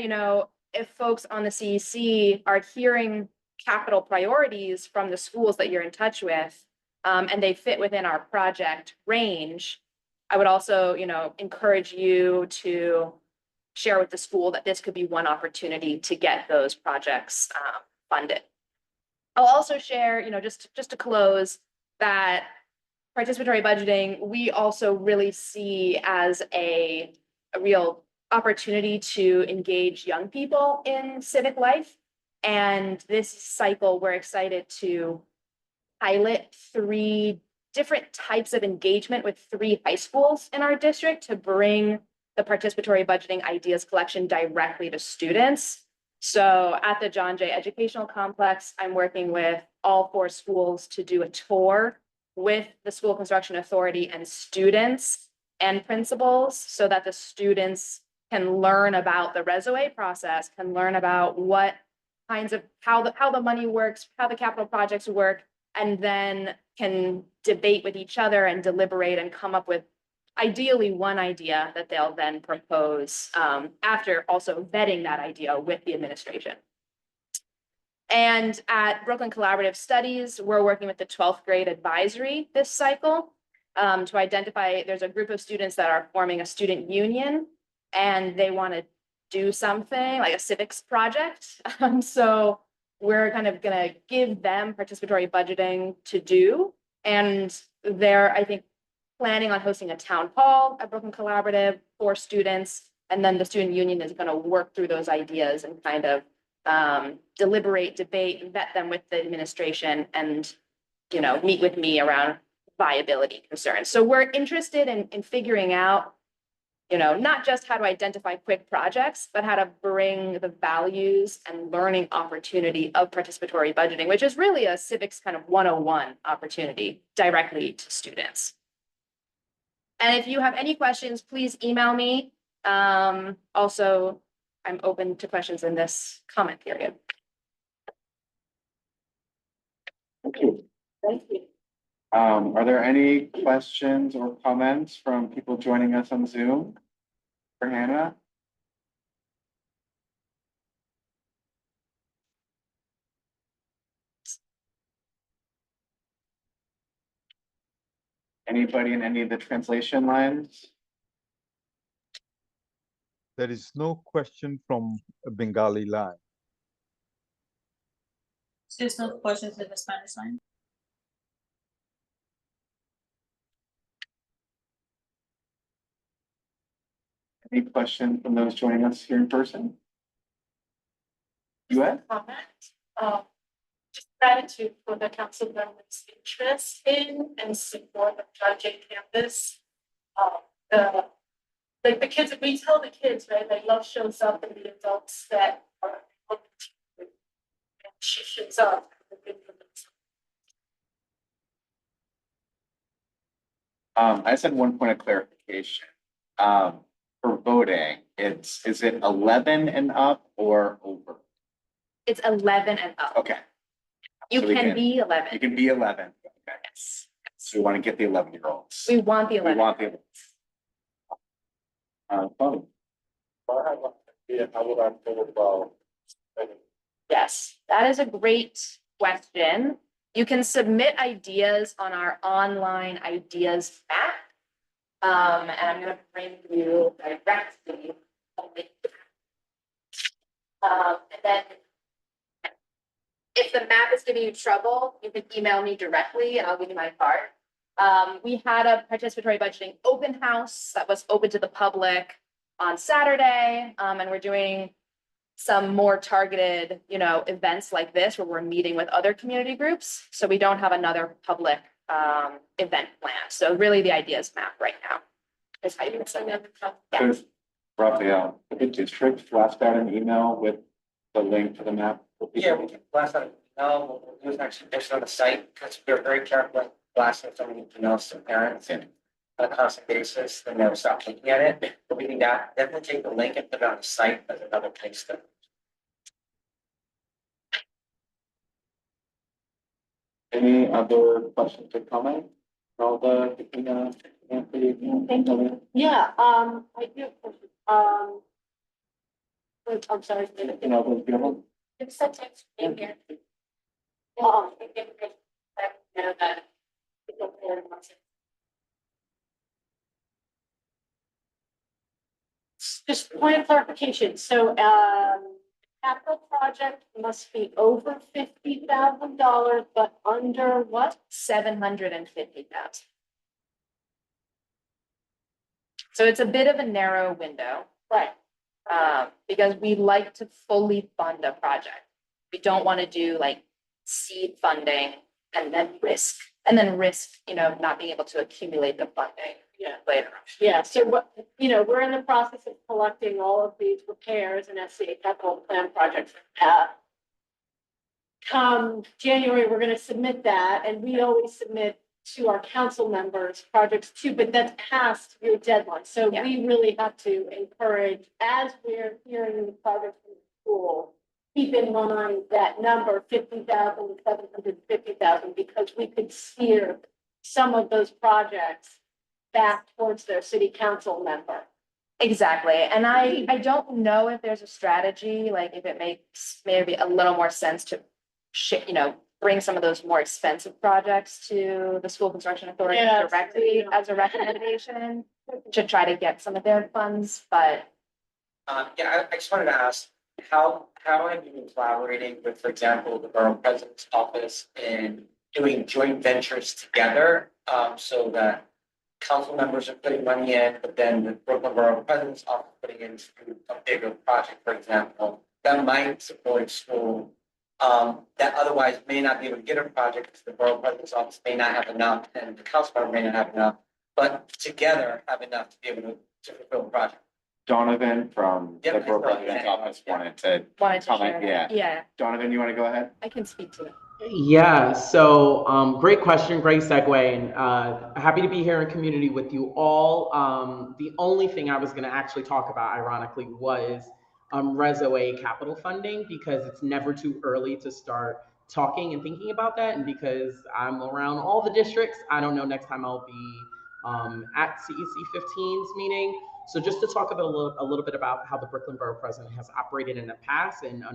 if folks on the CEC are hearing capital priorities from the schools that you're in touch with, and they fit within our project range, I would also, encourage you to share with the school that this could be one opportunity to get those projects funded. I'll also share, just to close, that participatory budgeting, we also really see as a real opportunity to engage young people in civic life. And this cycle, we're excited to pilot 3 different types of engagement with 3 high schools in our district to bring the participatory budgeting ideas collection directly to students. So at the John Jay Educational Complex, I'm working with all 4 schools to do a tour with the School Construction Authority and students and principals so that the students can learn about the resume process, can learn about what kinds of, how the money works, how the capital projects work, and then can debate with each other and deliberate and come up with ideally one idea that they'll then propose after also vetting that idea with the administration. And at Brooklyn Collaborative Studies, we're working with the 12th grade advisory this cycle to identify, there's a group of students that are forming a student union and they want to do something like a civics project. So we're kind of going to give them participatory budgeting to do. And they're, I think, planning on hosting a town hall at Brooklyn Collaborative for students. And then the student union is going to work through those ideas and kind of deliberate, debate, vet them with the administration and, meet with me around viability concerns. So we're interested in figuring out, not just how to identify quick projects, but how to bring the values and learning opportunity of participatory budgeting, which is really a civics kind of 101 opportunity directly to students. And if you have any questions, please email me. Also, I'm open to questions in this comment period. Thank you. Thank you. Are there any questions or comments from people joining us on Zoom for Hannah? Anybody in any of the translation lines? There is no question from a Bengali line. There's no questions in the Spanish line. Any questions from those joining us here in person? You had? Comment. Just gratitude for the council members' interest in and support of John Jay campus. The kids, we tell the kids, right, like love shows up in the adults that are looking to you. And she shows up. I just had one point of clarification. For voting, is it 11 and up or over? It's 11 and up. Okay. You So we can be 11. You can be 11. Okay. Yes. So we want to get the 11-year-olds. We want the 11. We want the. Phone. Yes, that is a great question. You can submit ideas on our online ideas map. And I'm going to bring you directly. And then if the map is giving you trouble, you can email me directly and I'll give you my card. We had a participatory budgeting open house that was open to the public on Saturday. And we're doing some more targeted, events like this where we're meeting with other community groups. So we don't have another public event planned. So really the idea is map right now. Is how you would send it. Yeah. There's Raphael, the district blast out an email with the link to the map. Yeah, we can blast out. No, we'll do is actually post it on the site because we're very careful with blasting something emails to parents on a constant basis. Then they'll stop looking at it. But we can definitely take the link and put it on the site as another place to. Any other questions or comments? All the, Yeah, I do have a question. I'm sorry. It's such a in here. Just point of clarification, so, capital project must be over $50,000, but under what? 750,000. So it's a bit of a narrow window. Right. Because we like to fully fund a project. We don't want to do like seed funding and then risk, not being able to accumulate the funding. Yeah. Later. Yeah, so what, we're in the process of collecting all of these repairs and SCA capital plan projects. Come January, we're gonna submit that, and we always submit to our council members projects too, but that's past your deadline. So we really have to encourage, as we're hearing the projects from the school, keep in mind that number, 50,000, 750,000, because we could steer some of those projects back towards their city council member. Exactly. And I don't know if there's a strategy, like if it makes maybe a little more sense to bring some of those more expensive projects to the school construction authority directly as a recommendation to try to get some of their funds, but. I just wanted to ask, how have you been collaborating with, for example, the borough president's office in doing joint ventures together, so that council members are putting money in, but then the Brooklyn Borough President's Office putting in a bigger project, for example, that might support a school that otherwise may not be able to get a project because the Borough President's Office may not have enough and the council member may not have enough, but together have enough to be able to fulfill the project. Donovan from the Borough President's Office wanted to comment. Yeah. Donovan, you want to go ahead? I can speak to it. Yeah, so great question, great segue, and happy to be here in community with you all. The only thing I was going to actually talk about, ironically, was RESOA capital funding, because it's never too early to start talking and thinking about that, and because I'm around all the districts, I don't know next time I'll be at CEC 15's meeting. So just to talk about a little bit about how the Brooklyn Borough President has operated in the past, and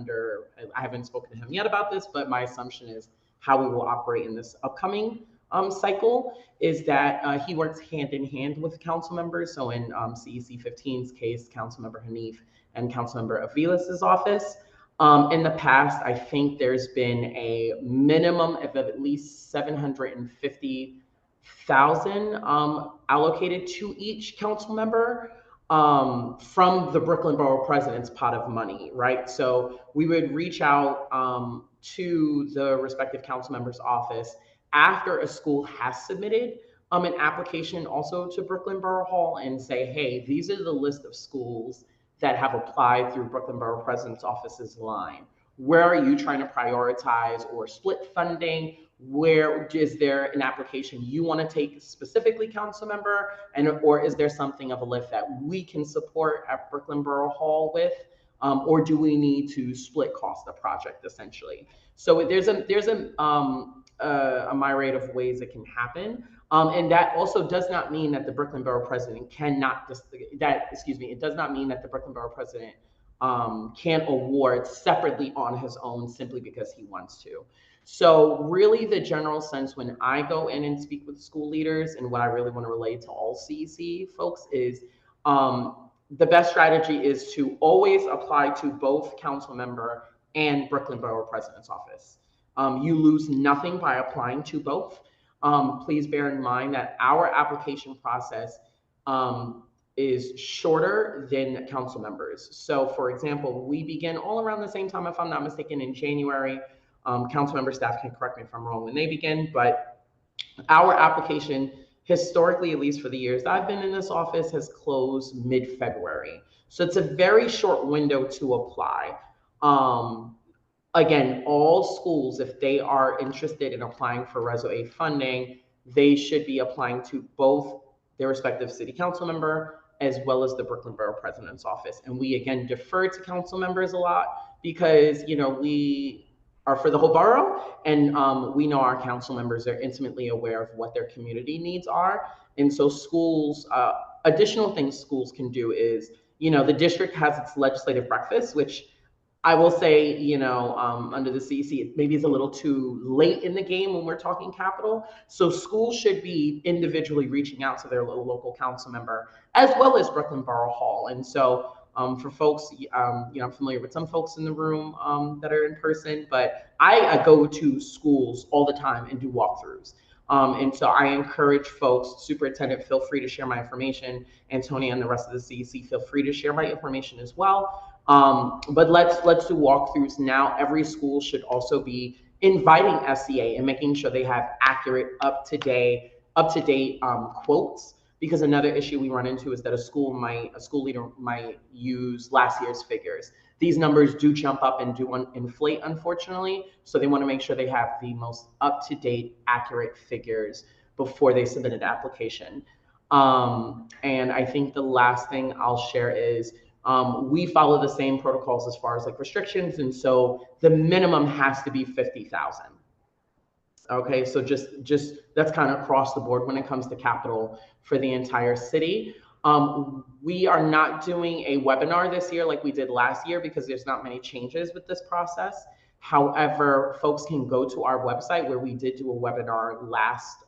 I haven't spoken to him yet about this, but my assumption is how we will operate in this upcoming cycle is that he works hand in hand with council members. So in CEC 15's case, Councilmember Hanif and Councilmember Avilas's office. In the past, I think there's been a minimum of at least 750,000 allocated to each council member from the Brooklyn Borough President's pot of money, right? So we would reach out to the respective council member's office after a school has submitted an application also to Brooklyn Borough Hall and say, hey, these are the list of schools that have applied through Brooklyn Borough President's office's line. Where are you trying to prioritize or split funding? Where is there an application you want to take specifically, council member, or is there something of a lift that we can support at Brooklyn Borough Hall with, or do we need to split cost the project essentially? So there's a myriad of ways it can happen, and that also does not mean that the Brooklyn Borough President cannot it does not mean that the Brooklyn Borough President can't award separately on his own simply because he wants to. So really the general sense when I go in and speak with school leaders, and what I really want to relay to all CEC folks is the best strategy is to always apply to both council member and Brooklyn Borough President's office. You lose nothing by applying to both. Please bear in mind that our application process is shorter than council members. So for example, we begin all around the same time, if I'm not mistaken, in January. Council member staff can correct me if I'm wrong when they begin, but our application, historically, at least for the years that I've been in this office, has closed mid-February. So it's a very short window to apply. Again, all schools, if they are interested in applying for Reso A funding, they should be applying to both their respective city council member as well as the Brooklyn Borough President's office. And we again defer to council members a lot because, you know, we are for the whole borough, and we know our council members are intimately aware of what their community needs are. And so schools, additional things schools can do is, you know, the district has its legislative breakfast, which I will say, you know, under the CEC, maybe it's a little too late in the game when we're talking capital. So schools should be individually reaching out to their local council member as well as Brooklyn Borough Hall. And so for folks, you know, I'm familiar with some folks in the room that are in person, but I go to schools all the time and do walkthroughs. And so I encourage folks, superintendent, feel free to share my information. Antonia and the rest of the CEC, feel free to share my information as well. But let's do walkthroughs now. Every school should also be inviting SCA and making sure they have accurate, up-to-date quotes. Because another issue we run into is that a school leader might use last year's figures. These numbers do jump up and do inflate, unfortunately. So they want to make sure they have the most up-to-date, accurate figures before they submit an application. And I think the last thing I'll share is we follow the same protocols as far as like restrictions. And so the minimum has to be 50,000. Okay, so just that's kind of across the board when it comes to capital for the entire city. We are not doing a webinar this year like we did last year because there's not many changes with this process. However, folks can go to our website where we did do a webinar last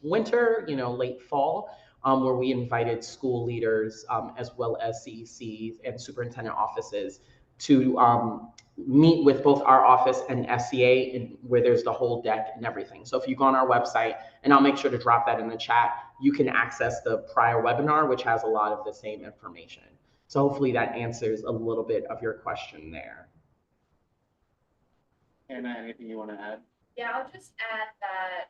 winter, you know, late fall, where we invited school leaders as well as CECs and superintendent offices to meet with both our office and SCA, and where there's the whole deck and everything. So if you go on our website, and I'll make sure to drop that in the chat, you can access the prior webinar, which has a lot of the same information. So hopefully that answers a little bit of your question there. Anna, anything you want to add? Yeah, I'll just add that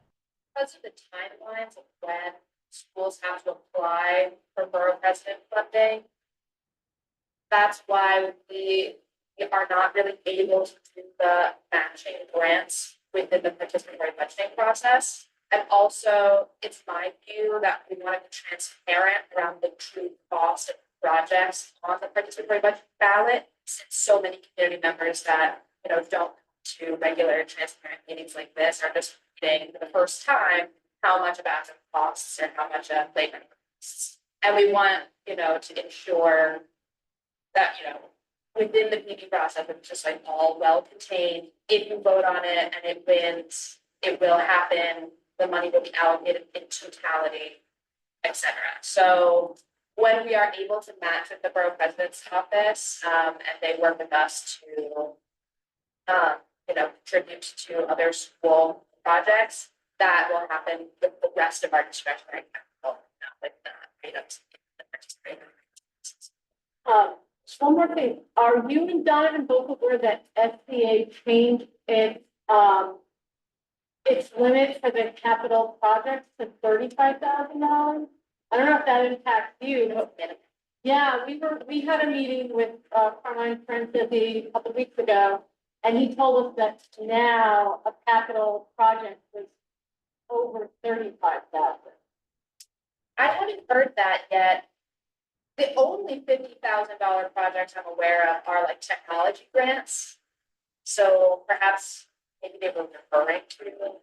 because of the timelines of when schools have to apply for borough president funding, that's why we are not really able to do the matching grants within the participatory budgeting process. And also, it's my view that we want to be transparent around the true cost of projects on the participatory budget ballot, since so many community members that, you know, don't come to regular transparent meetings like this are just reading for the first time how much a bathroom costs or how much a playground costs. And we want, you know, to ensure that, you know, within the PD process, it's just like all well contained. If you vote on it and it wins, it will happen. The money will be allocated in totality, etc. So when we are able to match with the borough president's office, and they work with us to, you know, contribute to other school projects, that will happen with the rest of our discretionary capital, not with the items in the participatory. One more thing, are you and Donovan both aware that SCA changed its limit for the capital projects to $35,000? I don't know if that impacts you. Yeah, we had a meeting with Carmine Francis a couple weeks ago, and he told us that now a capital project was over 35,000. I haven't heard that yet. The only $50,000 projects I'm aware of are like technology grants. So perhaps maybe they were referring to.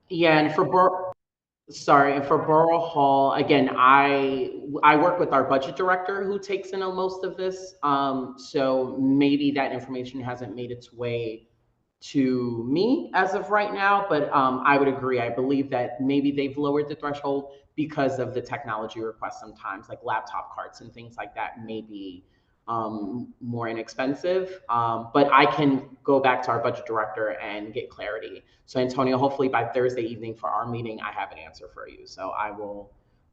Yeah, and for Borough Hall, again, I work with our budget director who takes in on most of this. So maybe that information hasn't made its way to me as of right now, but I would agree. I believe that maybe they've lowered the threshold because of the technology requests sometimes, like laptop carts and things like that may be more inexpensive. But I can go back to our budget director and get clarity. So Antonio, hopefully by Thursday evening for our meeting, I have an answer for you. So I will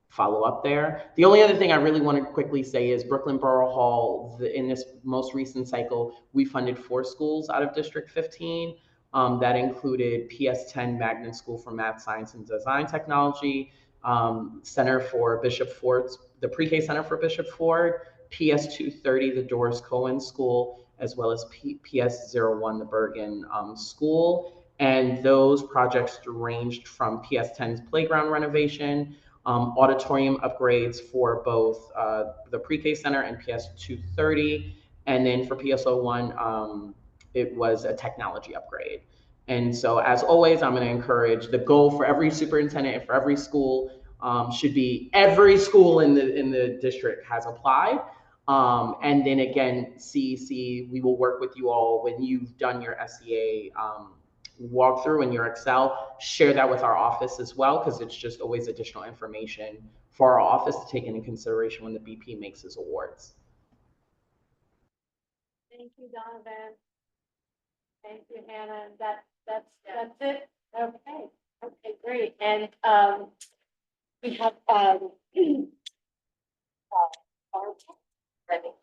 follow up there. The only other thing I really want to quickly say is Brooklyn Borough Hall, in this most recent cycle, we funded 4 schools out of District 15. That included PS10 Magnet School for Math, Science, and Design Technology, Center for Bishop Ford's, the Pre-K Center for Bishop Ford, PS230, the Doris Cohen School, as well as PS01, the Bergen School. And those projects ranged from PS10's playground renovation, auditorium upgrades for both the Pre-K Center and PS230. And then for PS01, it was a technology upgrade. And so, as always, I'm going to encourage the goal for every superintendent and for every school should be every school in the district has applied. And then again, CEC, we will work with you all when you've done your SEA walkthrough and your Excel. Share that with our office as well, because it's just always additional information for our office to take into consideration when the BP makes its awards. Thank you, Donovan. Thank you, Hannah. That's it. Okay, great. And we have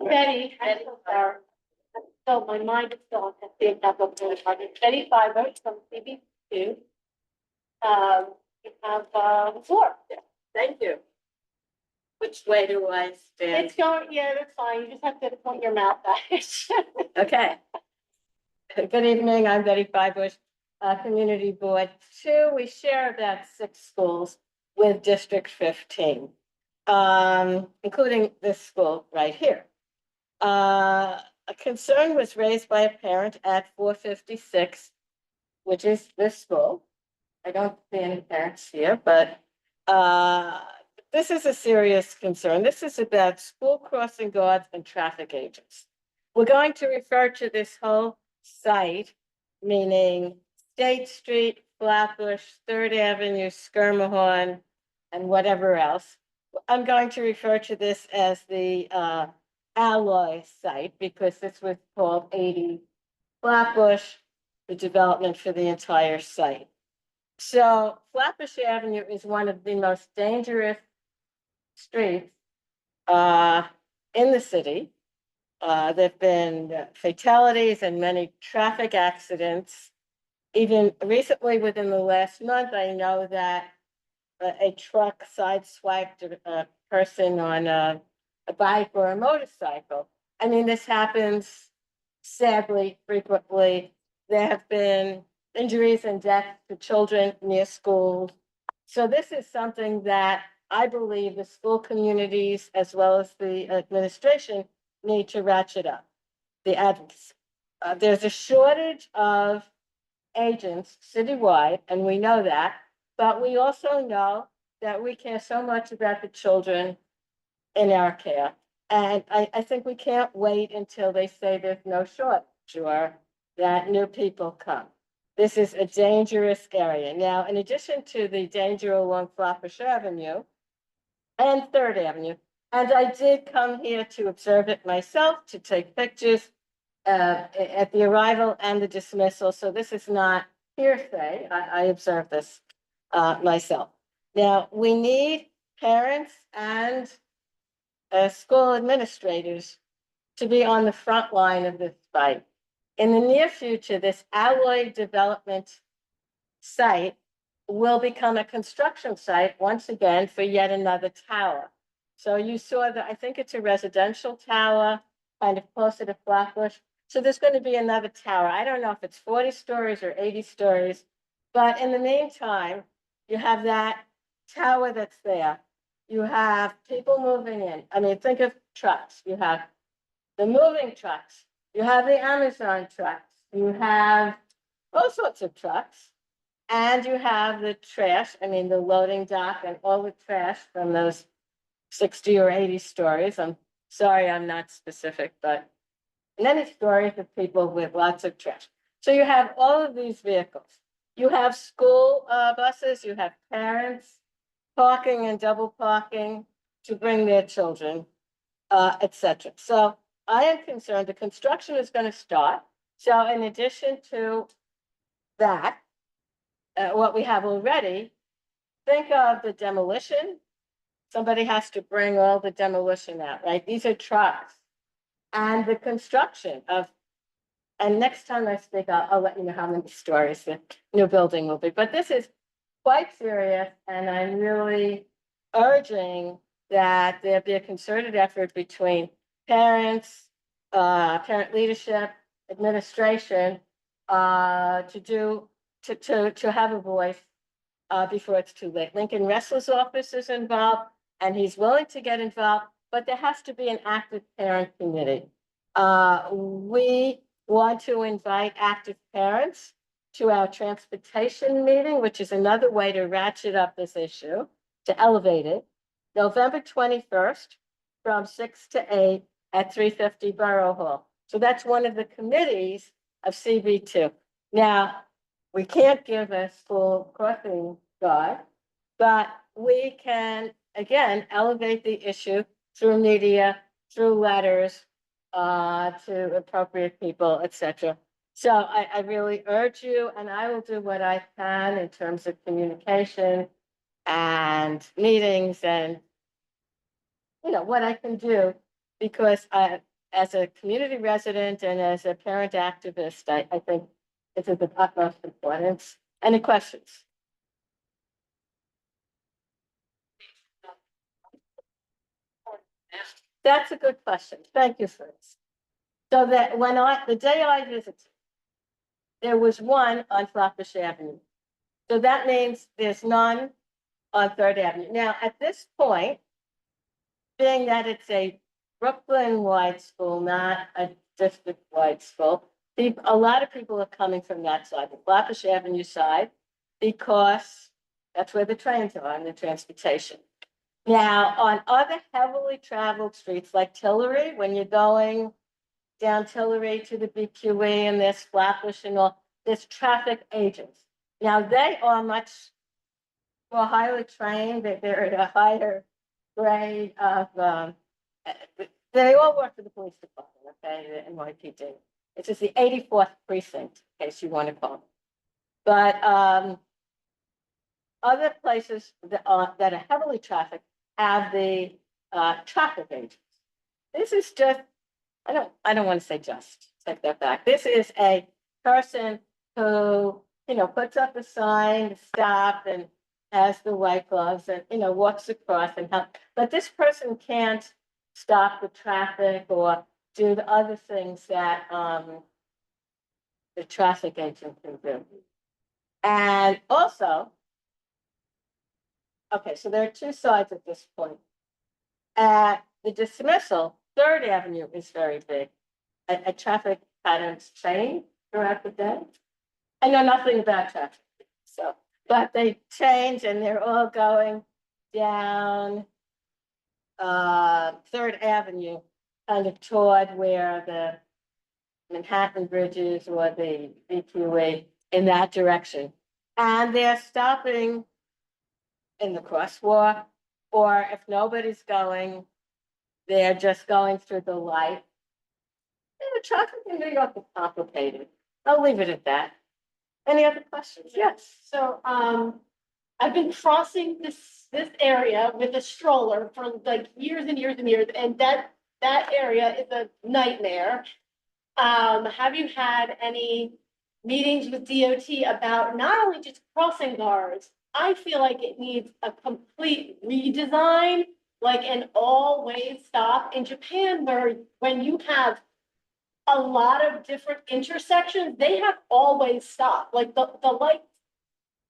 Betty. So my mind is still on the application project. Betty Fiber from CB2. You have the floor. Thank you. Which way do I stand? It's going, yeah, that's fine. You just have to point your mouth at it. Okay. Good evening. I'm Betty Fibush, Community Board 2. We share about 6 schools with District 15, including this school right here. A concern was raised by a parent at 456, which is this school. I don't see any parents here, but this is a serious concern. This is about school crossing guards and traffic agents. We're going to refer to this whole site, meaning State Street, Flatbush, 3rd Avenue, Skirmahorn, and whatever else. I'm going to refer to this as the Alloy site because this was called 80 Flatbush, the development for the entire site. So Flatbush Avenue is one of the most dangerous streets in the city. There've been fatalities and many traffic accidents. Even recently, within the last month, I know that a truck sideswiped a person on a bike or a motorcycle. I mean, this happens sadly, frequently. There have been injuries and deaths to children near schools. So this is something that I believe the school communities as well as the administration need to ratchet up, the advocacy. There's a shortage of agents citywide, and we know that, but we also know that we care so much about the children in our care. And I think we can't wait until they say there's no shortage or that new people come. This is a dangerous area. Now, in addition to the danger along Flatbush Avenue and 3rd Avenue, and I did come here to observe it myself, to take pictures at the arrival and the dismissal. So this is not hearsay. I observed this myself. Now, we need parents and school administrators to be on the front line of this fight. In the near future, this Alloy development site will become a construction site once again for yet another tower. So you saw that, I think it's a residential tower, kind of closer to Flatbush. So there's going to be another tower. I don't know if it's 40 stories or 80 stories, but in the meantime, you have that tower that's there. You have people moving in. I mean, think of trucks. You have the moving trucks. You have the Amazon trucks. You have all sorts of trucks. And you have the trash, I mean, the loading dock and all the trash from those 60 or 80 stories. I'm sorry, I'm not specific, but many stories of people with lots of trash. So you have all of these vehicles. You have school buses, you have parents parking and double parking to bring their children, etc. So I am concerned the construction is going to start. So in addition to that, what we have already, think of the demolition somebody has to bring all the demolition out, right? These are trucks. And the construction of, and next time I speak, I'll let you know how many stories the new building will be. But this is quite serious, and I'm really urging that there be a concerted effort between parents, parent leadership, administration, to have a voice before it's too late. Lincoln Ressler's office is involved, and he's willing to get involved, but there has to be an active parent committee. We want to invite active parents to our transportation meeting, which is another way to ratchet up this issue, to elevate it. November 21st, from 6 to 8 at 350 Borough Hall. So that's one of the committees of CB2. Now, we can't give a full crossing guard, but we can, again, elevate the issue through media, through letters, to appropriate people, etc. So I really urge you, and I will do what I can in terms of communication and meetings and, you know, what I can do, because as a community resident and as a parent activist, I think it's of the utmost importance. Any questions? That's a good question. Thank you for this. So that the day I visited, there was one on Flatbush Avenue. So that means there's none on Third Avenue. Now, at this point, being that it's a Brooklyn-wide school, not a district-wide school, a lot of people are coming from that side, the Flatbush Avenue side, because that's where the trains are and the transportation. Now, on other heavily traveled streets like Tillery, when you're going down Tillery to the BQE and there's Flatbush and all, there's traffic agents. Now, they are much more highly trained, they're at a higher grade of, they all work for the police department, okay, the NYPD. It's just the 84th precinct, in case you want to call it. But other places that are heavily trafficked have the traffic agents. This is just, I don't want to say just, take that back. This is a person who, you know, puts up a sign, stop, and has the white gloves and, you know, walks across and help. But this person can't stop the traffic or do the other things that the traffic agent can do. And also, okay, so there are two sides at this point. At the dismissal, Third Avenue is very big. A traffic patterns change throughout the day. I know nothing about traffic, so, but they change and they're all going down Third Avenue, kind of toward where the Manhattan Bridge is or the BQE, in that direction. And they're stopping in the crosswalk, or if nobody's going, they're just going through the light. You know, traffic in New York is complicated. I'll leave it at that. Any other questions? Yes. So, I've been crossing this area with a stroller for like years and years and years, and that area is a nightmare. Have you had any meetings with DOT about not only just crossing guards? I feel like it needs a complete redesign, like an all-way stop. In Japan, where when you have a lot of different intersections, they have always stop, like the lights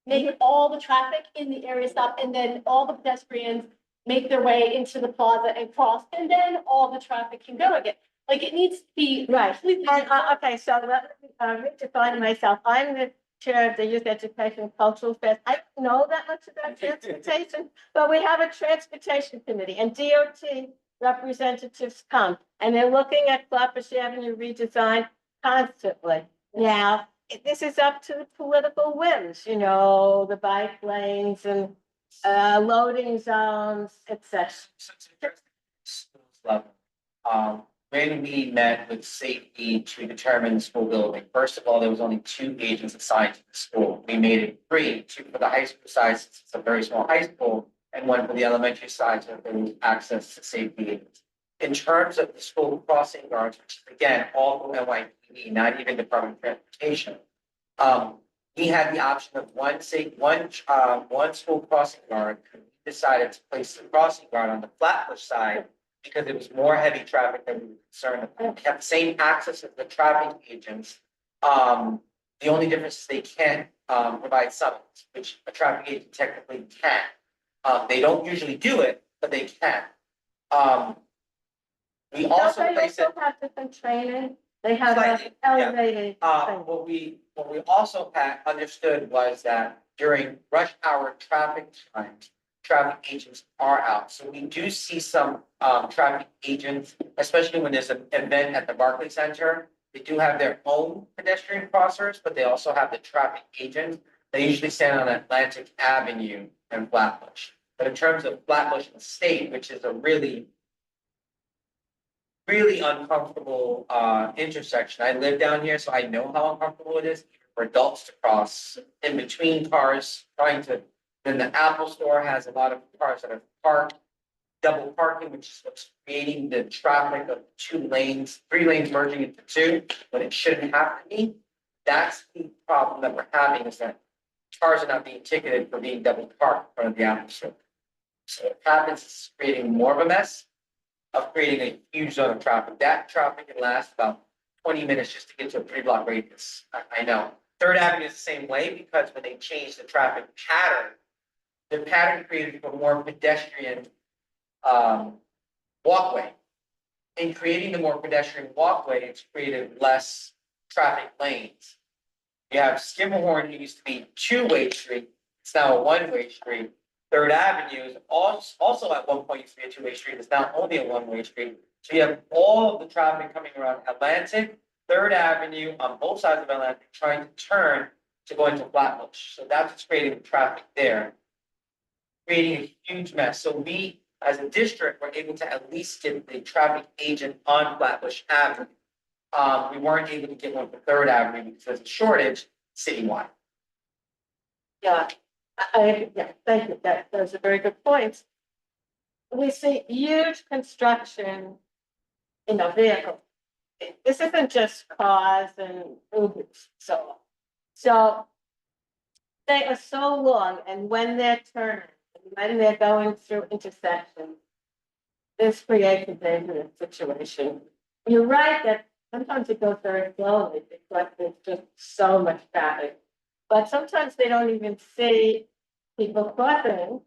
make all the traffic in the area stop, and then all the pedestrians make their way into the plaza and cross, and then all the traffic can go again. Like, it needs to be right. completely. And okay, so let me redefine myself. I'm the chair of the Youth Education and Cultural Affairs. I don't know that much about transportation, but we have a transportation committee, and DOT representatives come, and they're looking at Flatbush Avenue redesign constantly. Now, this is up to the political whims, you know, the bike lanes and loading zones, etc. When we met with safety to determine the school building, first of all, there was only 2 agents assigned to the school. We made it 3, 2 for the high school side, since it's a very small high school, and one for the elementary side to improve access to safety. In terms of the school crossing guards, which is again, all from NYPD, not even Department of Transportation. We had the option of one school crossing guard. We decided to place the crossing guard on the Flatbush side because it was more heavy traffic than we were concerned about. We have the same access as the traffic agents. The only difference is they can't provide summons, which a traffic agent technically can. They don't usually do it, but they can. We also Don't they place it. also have different training? They have Slightly, an yeah. elevated. What we also had understood was that during rush hour traffic times, traffic agents are out. So we do see some traffic agents, especially when there's an event at the Barclays Center. They do have their own pedestrian crossers, but they also have the traffic agents. They usually stand on Atlantic Avenue and Flatbush. But in terms of Flatbush and State, which is a really uncomfortable intersection. I live down here, so I know how uncomfortable it is for adults to cross in between cars, trying to. Then the Apple store has a lot of cars that are parked, double parking, which is what's creating the traffic of 2 lanes, 3 lanes merging into 2, when it shouldn't have to be. That's the problem that we're having, is that cars are not being ticketed for being double parked in front of the Apple store. So what happens is creating more of a mess of creating a huge zone of traffic. That traffic can last about 20 minutes just to get to a 3-block radius. I know. Third Avenue is the same way, because when they changed the traffic pattern, the pattern created for more pedestrian walkway. In creating the more pedestrian walkway, it's created less traffic lanes. You have Skimmerhorn, it used to be 2-way street, it's now a 1-way street. Third Avenue is also at one point used to be a 2-way street, it's now only a 1-way street. So you have all of the traffic coming around Atlantic, Third Avenue on both sides of Atlantic, trying to turn to go into Flatbush. So that's what's creating the traffic there, creating a huge mess. So we, as a district, were able to at least get the traffic agent on Flatbush Avenue. We weren't able to get one for Third Avenue because there's a shortage citywide. Yeah, yeah, thank you. Those are very good points. We see huge construction in a vehicle. This isn't just cars and Ubers, so they are so long, and when they're turning, and when they're going through intersections, this creates a dangerous situation. You're right that sometimes it goes very slowly because there's just so much traffic. But sometimes they don't even see people crossing,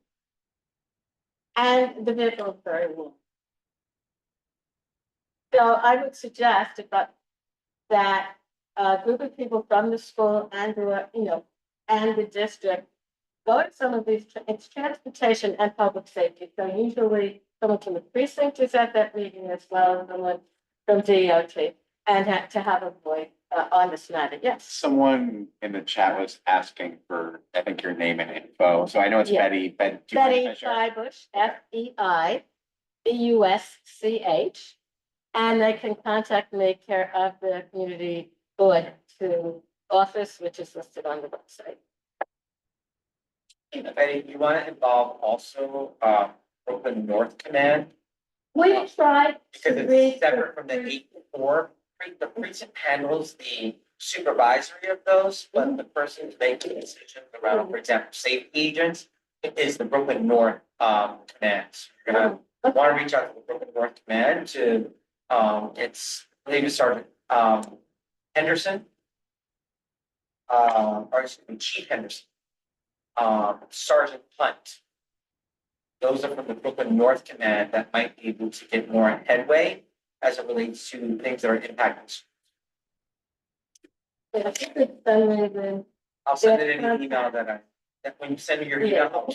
and the vehicle is very long. So I would suggest that a group of people from the school and the district go to some of these. It's transportation and public safety. So usually someone from the precinct is at that meeting as well as someone from DOT, and to have a voice on this matter. Yes. Someone in the chat was asking for, I think, your name and info. So I know it's Yeah. Betty. Betty Feibusch, Feibusch, and they can contact me, care of the community board to office, which is listed on the website. Betty, you want to involve also Brooklyn North Command? We tried Because to it's read separate from the 8-4. The precinct handles the supervisory of those, but the person who's making decisions around, for example, safety agents is the Brooklyn North Command. So you're gonna want to reach out to the Brooklyn North Command to it's, I believe it's Sergeant Henderson. Or excuse me, Chief Henderson. Sergeant Hunt. Those are from the Brooklyn North Command that might be able to get more headway as it relates to things that are impacting. Yeah, if you could send me the. I'll send it in an email that when you send me your email.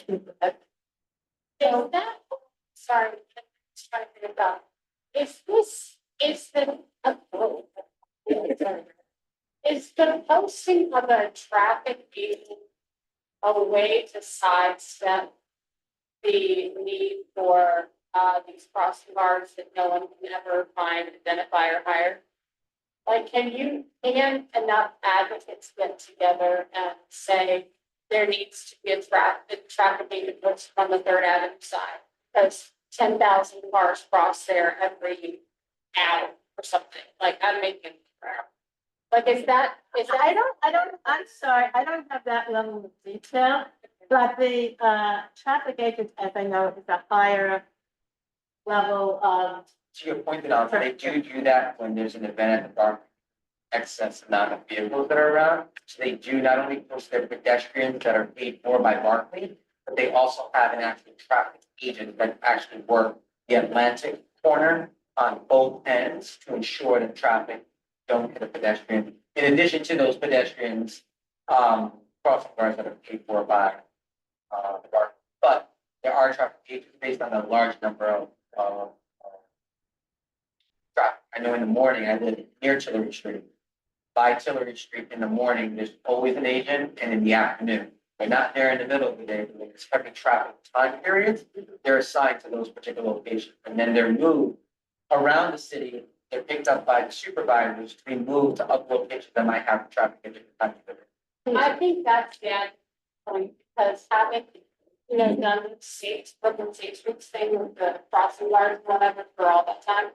So that, sorry, I'm just trying to think about, is the posting of a traffic being a way to sidestep the need for these crossing guards that no one can ever find, identify, or hire? Like, can enough advocates get together and say, there needs to be a traffic agent that's from the Third Avenue side. Because 10,000 cars cross there every hour or something, like I'm making. Like, is that, I'm sorry, I don't have that level of detail, but the, traffic agent, as I know, is a higher level of. To your point, that they do that when there's an event at the park, excess amount of vehicles that are around. So they do not only post their pedestrians that are paid for by Barclay, but they also have an actual traffic agent that actually work the Atlantic corner on both ends to ensure that traffic don't hit a pedestrian. In addition to those pedestrians, crossing guards that are paid for by, the Barclay. But there are traffic agents based on the large number of, traffic. I know in the morning, I live near Tillery Street. By Tillery Street in the morning, there's always an agent, and in the afternoon. They're not there in the middle of the day, but there's heavy traffic time periods, they're assigned to those particular locations, and then they're moved around the city. They're picked up by the supervisors to be moved to other locations that might have traffic at different times of the day. I think that's the point, because having, done the seats, Brooklyn State Street thing with the crossing guards, whatever, for all that time.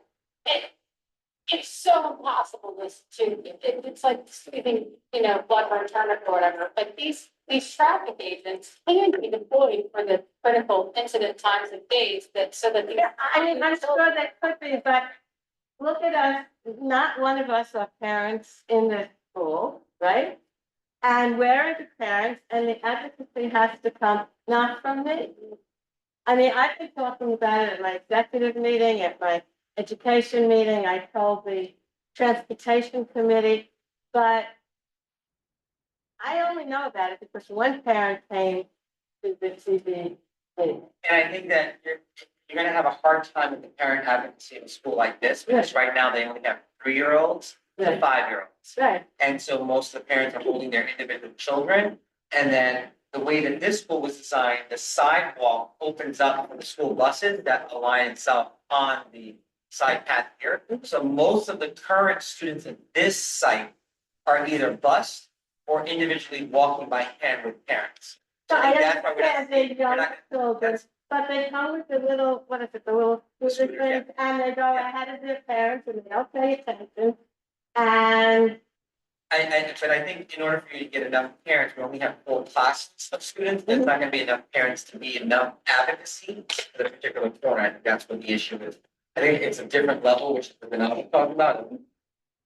It's so impossible it's like sleeping, Bloodburn Turnip or whatever, but these traffic agents can be deployed for the critical incident times of days so that. I'm sure that could be, but look at us, not one of us are parents in the school, right? And where are the parents? And the advocacy has to come not from me. I mean, I've been talking about it at my executive meeting, at my education meeting, I told the transportation committee, but I only know about it because one parent came to the CB meeting. And I think that you're gonna have a hard time with the parent advocacy in a school like this, because right now they only have 3-year-olds to 5-year-olds. Right. And so most of the parents are holding their individual children, and then the way that this school was designed, the sidewalk opens up for the school buses that align itself on the side path here. So most of the current students at this site are either bused or individually walking by hand with parents. So I That's why we're not- understand they we're young not- children, but they come with the little, what is it, the little scooter things, and they go ahead of their parents and they don't pay attention. And But I think in order for you to get enough parents, we only have 4 classes of students, there's not gonna be enough parents to be enough advocacy for the particular corner, I think that's what the issue is. I think it's a different level, which is what Vinod was talking about,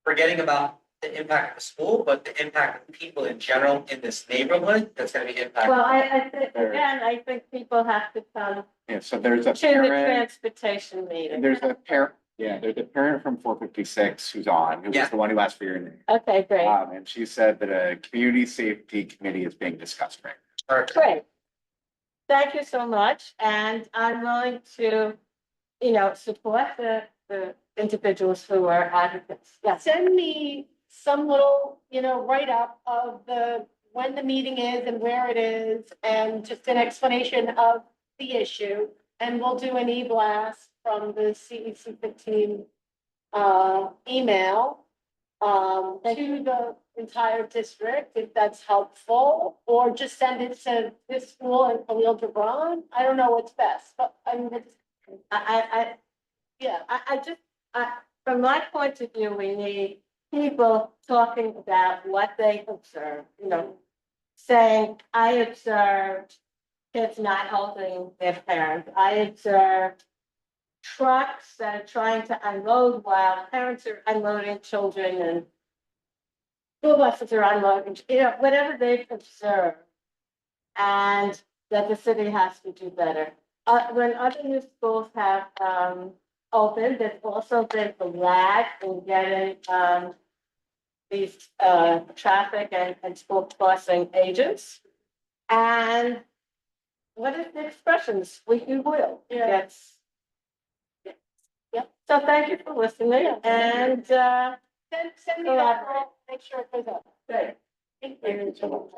forgetting about the impact of the school, but the impact of people in general in this neighborhood, that's gonna be impacted. well, I think, again, I think people have to come Yeah, so there's a to the parent, transportation meeting. there's a parent from 456 who's on, who was the one who asked for your name. Okay, great. And she said that a community safety committee is being discussed right now. Great. Thank you so much, and I'm willing to, support the individuals who are advocates. Yes. Send me some little, write-up of when the meeting is and where it is, and just an explanation of the issue. And we'll do an e-blast from the CEC 15 email to the entire district, if that's helpful, or just send it to this school and Khalil Gibran. I don't know what's best, but I mean, from my point of view, we need people talking about what they observe, saying, I observed kids not holding their parents. I observed trucks that are trying to unload while parents are unloading children and school buses are unloading, whatever they've observed. And that the city has to do better. When other new schools have opened, there's also been a lag in getting these traffic and school crossing agents. And what is the expression? Squeaky wheel. Yes. Yep. So thank you for listening and send me that, collaborate. make sure it goes up. Good. Thank you. Very good. So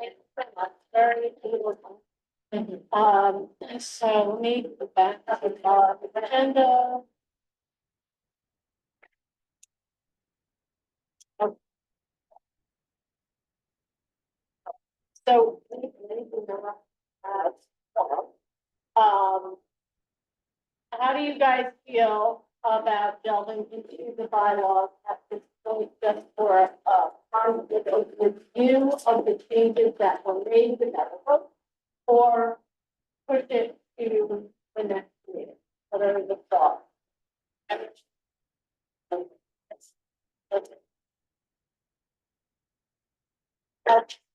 let me go back to our agenda. So anything that um, how do you guys feel about delving into the bylaws at this point, just for positive review of the changes that were made in that book, or push it to the next meeting? What are the thoughts?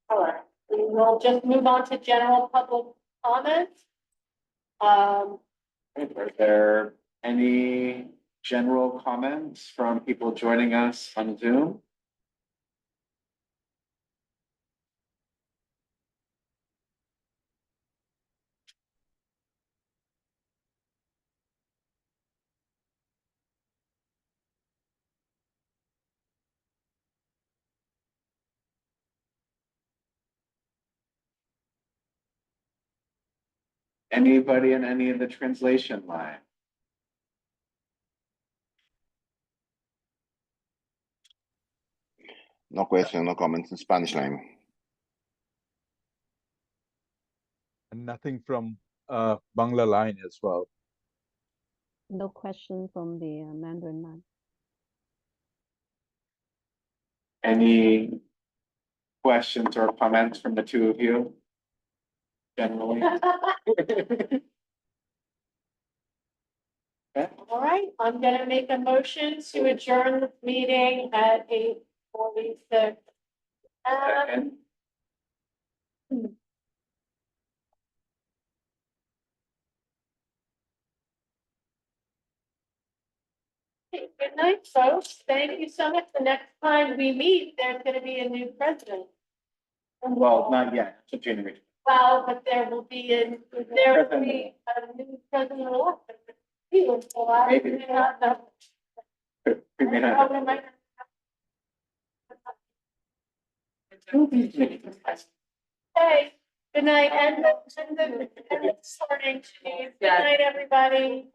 All right, we will just move on to general public comments. Are there any general comments from people joining us on Zoom? Anybody in any of the translation line? No question, no comments in Spanish line. And nothing from Bangla line as well. No question from the Mandarin line. Any questions or comments from the two of you? Generally? All right, I'm gonna make a motion to adjourn the meeting at 8:46. Second. Good night, folks. Thank you so much. The next time we meet, there's gonna be a new president. Well, not yet, to January. Well, but there will be a new president elect. So I Maybe. may not know. We may not. Probably might Hey, good night, and the starting to, good night, everybody.